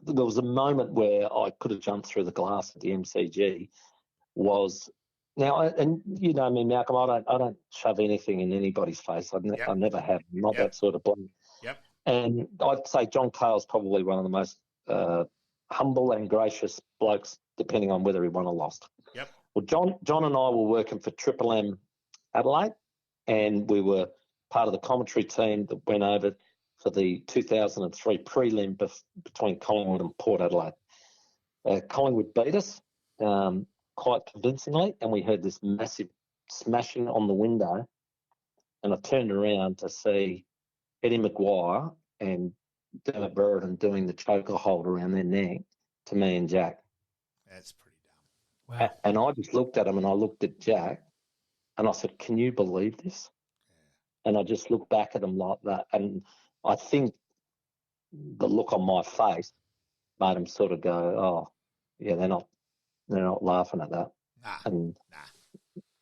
There was a moment where I could have jumped through the glass at the MCG. And you know me, Malcolm. I don't shove anything in anybody's face. I never have. I'm not that sort of bloke. Yep. And I'd say John Cale's probably one of the most humble and gracious blokes, depending on whether he won or lost. Yep. Well, John and I were working for Triple M Adelaide, and we were part of the commentary team that went over for the 2003 prelim between Collingwood and Port Adelaide. Collingwood beat us quite convincingly, and we heard this massive smashing on the window, and I turned around to see Eddie Maguire and Dermot Brereton doing the choker hold around their neck to me and Jack. That's pretty dumb. Wow. And I just looked at him, and I looked at Jack, and I said, "Can you believe this?" And I just looked back at him like that. And I think the look on my face made him sort of go, "Oh, yeah, they're not laughing at that." And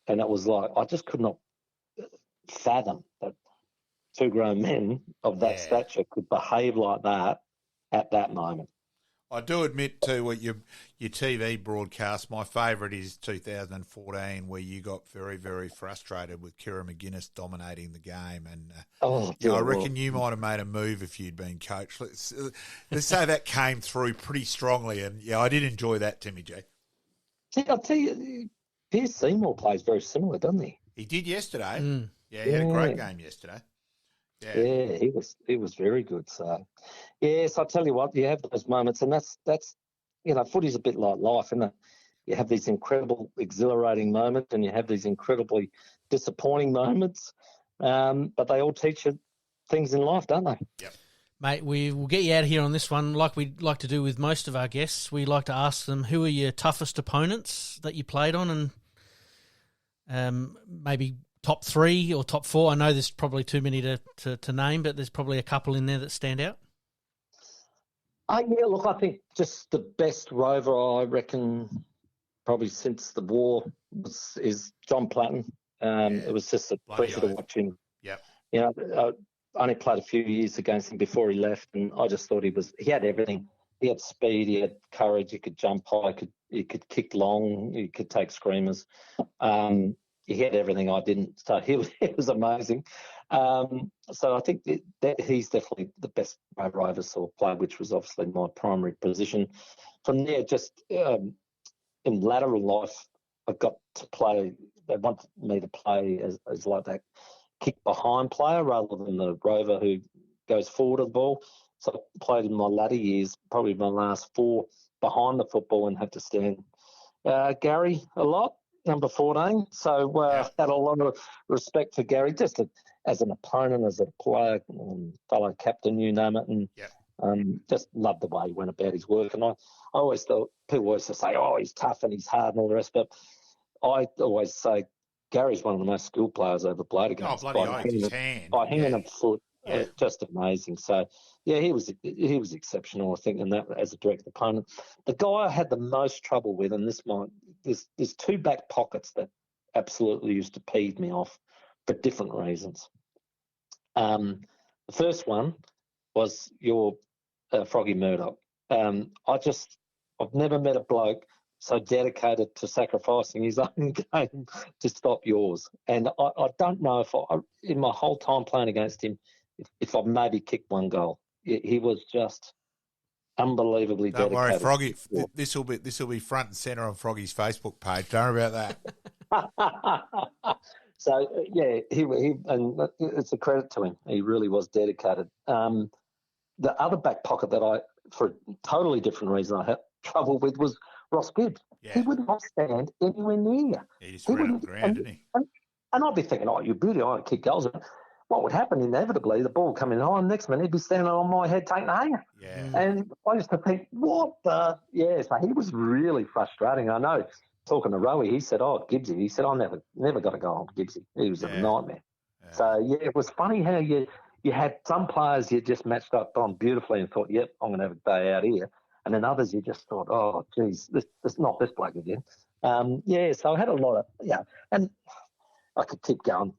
it was like, I just could not fathom that two grown men of that stature could behave like that at that moment. I do admit too, what your TV broadcast, my favourite is 2014, where you got very, very frustrated with Kira McGuinness dominating the game, and I reckon you might have made a move if you'd been coach. Let's say that came through pretty strongly, and I did enjoy that, Timmy G. I'll tell you, Pierce Seymour plays very similar, doesn't he? He did yesterday. Yeah, he had a great game yesterday. Yeah, he was very good. So, yes, I tell you what, you have those moments, and that's footy's a bit like life, isn't it? You have these incredible, exhilarating moments, and you have these incredibly disappointing moments, but they all teach you things in life, don't they? Yep. Mate, we will get you out of here on this one. Like we like to do with most of our guests, we like to ask them who are your toughest opponents that you played on, and maybe top 3 or top 4. I know there's probably too many to name, but there's probably a couple in there that stand out. Look, I think just the best rover, I reckon, probably since the war is John Platten. It was just a pleasure to watch him. Yep. I only played a few years against him before he left, and I just thought he had everything. He had speed, he had courage, he could jump high, he could kick long, he could take screamers. He had everything I didn't, so he was amazing. So I think that he's definitely the best rover I ever saw play, which was obviously my primary position. From there, just in lateral life, I got to play. They wanted me to play as like that kick behind player rather than the rover who goes forward of the ball. So I played in my latter years, probably my last 4 behind the football, and had to stand Gary a lot. Number 14. So I had a lot of respect for Gary, just as an opponent, as a player, fellow captain, you name it, and just loved the way he went about his work. And I always thought, people always say, "Oh, he's tough and he's hard and all the rest," but I always say Gary's one of the most skilled players I ever played against. Oh, bloody his hand. By hand and foot. Just amazing. So, he was exceptional, I think, in that as a direct opponent. The guy I had the most trouble with, and this might there's two back pockets that absolutely used to peeve me off for different reasons. The first one was your Froggy Murdoch. I've never met a bloke so dedicated to sacrificing his own game to stop yours. And I don't know if in my whole time playing against him, if I've maybe kicked one goal. He was just unbelievably Don't dedicated. worry, Froggy. This will be front and centre on Froggy's Facebook page. Don't worry about that. So yeah, he and it's a credit to him. He really was dedicated. The other back pocket that I, for a totally different reason, I had trouble with was Ross Gibbs. Yeah. He would not stand anywhere near. He just ran on the ground, didn't he? And I'd be thinking, oh, you beauty, I want to kick goals. What would happen inevitably, the ball coming high, and next minute he'd be standing on my head taking a hanger. Yeah. And I used to think, what the? Yeah, so he was really frustrating. I know, talking to Rowie, he said, oh, Gibbsy. He said, I never got to go on Gibbsy. He was a nightmare. Yeah. So, yeah, it was funny how you had some players you just matched up on beautifully and thought, yep, I'm going to have a day out here. And then others you just thought, oh, geez, this not this bloke again. So I had a lot of, and I could keep going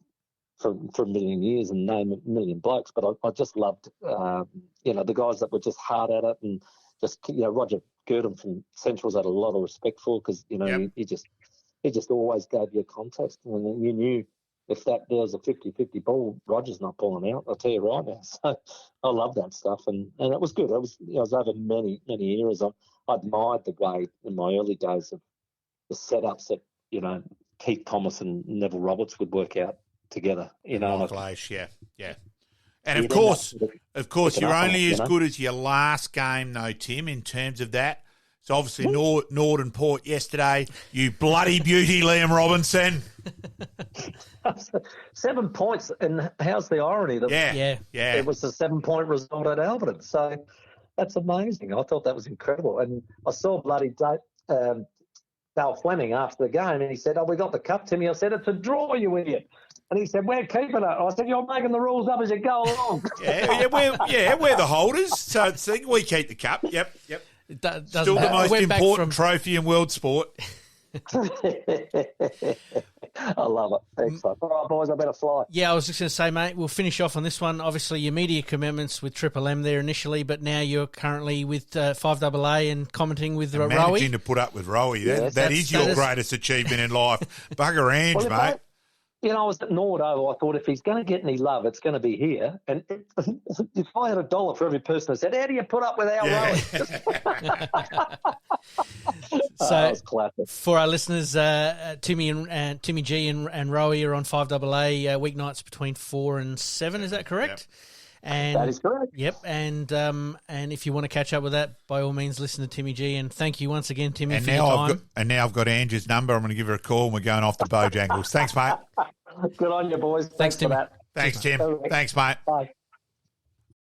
for a million years and name a million blokes, but I just loved, the guys that were just hard at it and just, Roger Gurdon from Central's had a lot of respect for because, he just always gave you a context and you knew if there was a 50-50 ball, Roger's not pulling out, I'll tell you right now. So I love that stuff and it was good. I was over many, many eras. I admired the way in my early days of the setups that, Keith Thomas and Neville Roberts would work out together, Michael Aish, yeah. And of course, you're only as good as your last game, though, Tim, in terms of that. So obviously, Nord and Port yesterday, you bloody beauty, Liam Robinson. 7 points, and how's the irony? Yeah. It was a 7-point result at Alberton, so that's amazing. I thought that was incredible, and I saw bloody Dale Fleming after the game, and he said, "Oh, we got the cup, Timmy." I said, "It's a draw, you idiot." And he said, "We're keeping it." I said, "You're making the rules up as you go along." we're the holders, so we keep the cup. Yep. Still the most important trophy in world sport. I love it. Excellent. All right, boys, I better fly. Yeah, I was just going to say, mate, we'll finish off on this one. Obviously, your media commitments with Triple M there initially, but now you're currently with 5AA and commenting with Rowie. Managing to put up with Rowie. That is your greatest achievement in life. Bugger hands, mate. I was at Norwood Woodville. I thought if he's going to get any love, it's going to be here. And if I had $1 for every person that said, "How do you put up with our Rowie?" So, for our listeners, Timmy G and Rowie are on 5AA weeknights between 4 and 7. Is that correct? Yep. And that is correct. Yep, and if you want to catch up with that, by all means, listen to Timmy G. And thank you once again, Timmy, for your time. Now I've got Andrew's number. I'm going to give her a call, and we're going off to Bojangles. Thanks, mate. Good on you, boys. Thanks for Timmy. that. Thanks, Tim. Thanks, mate. Bye.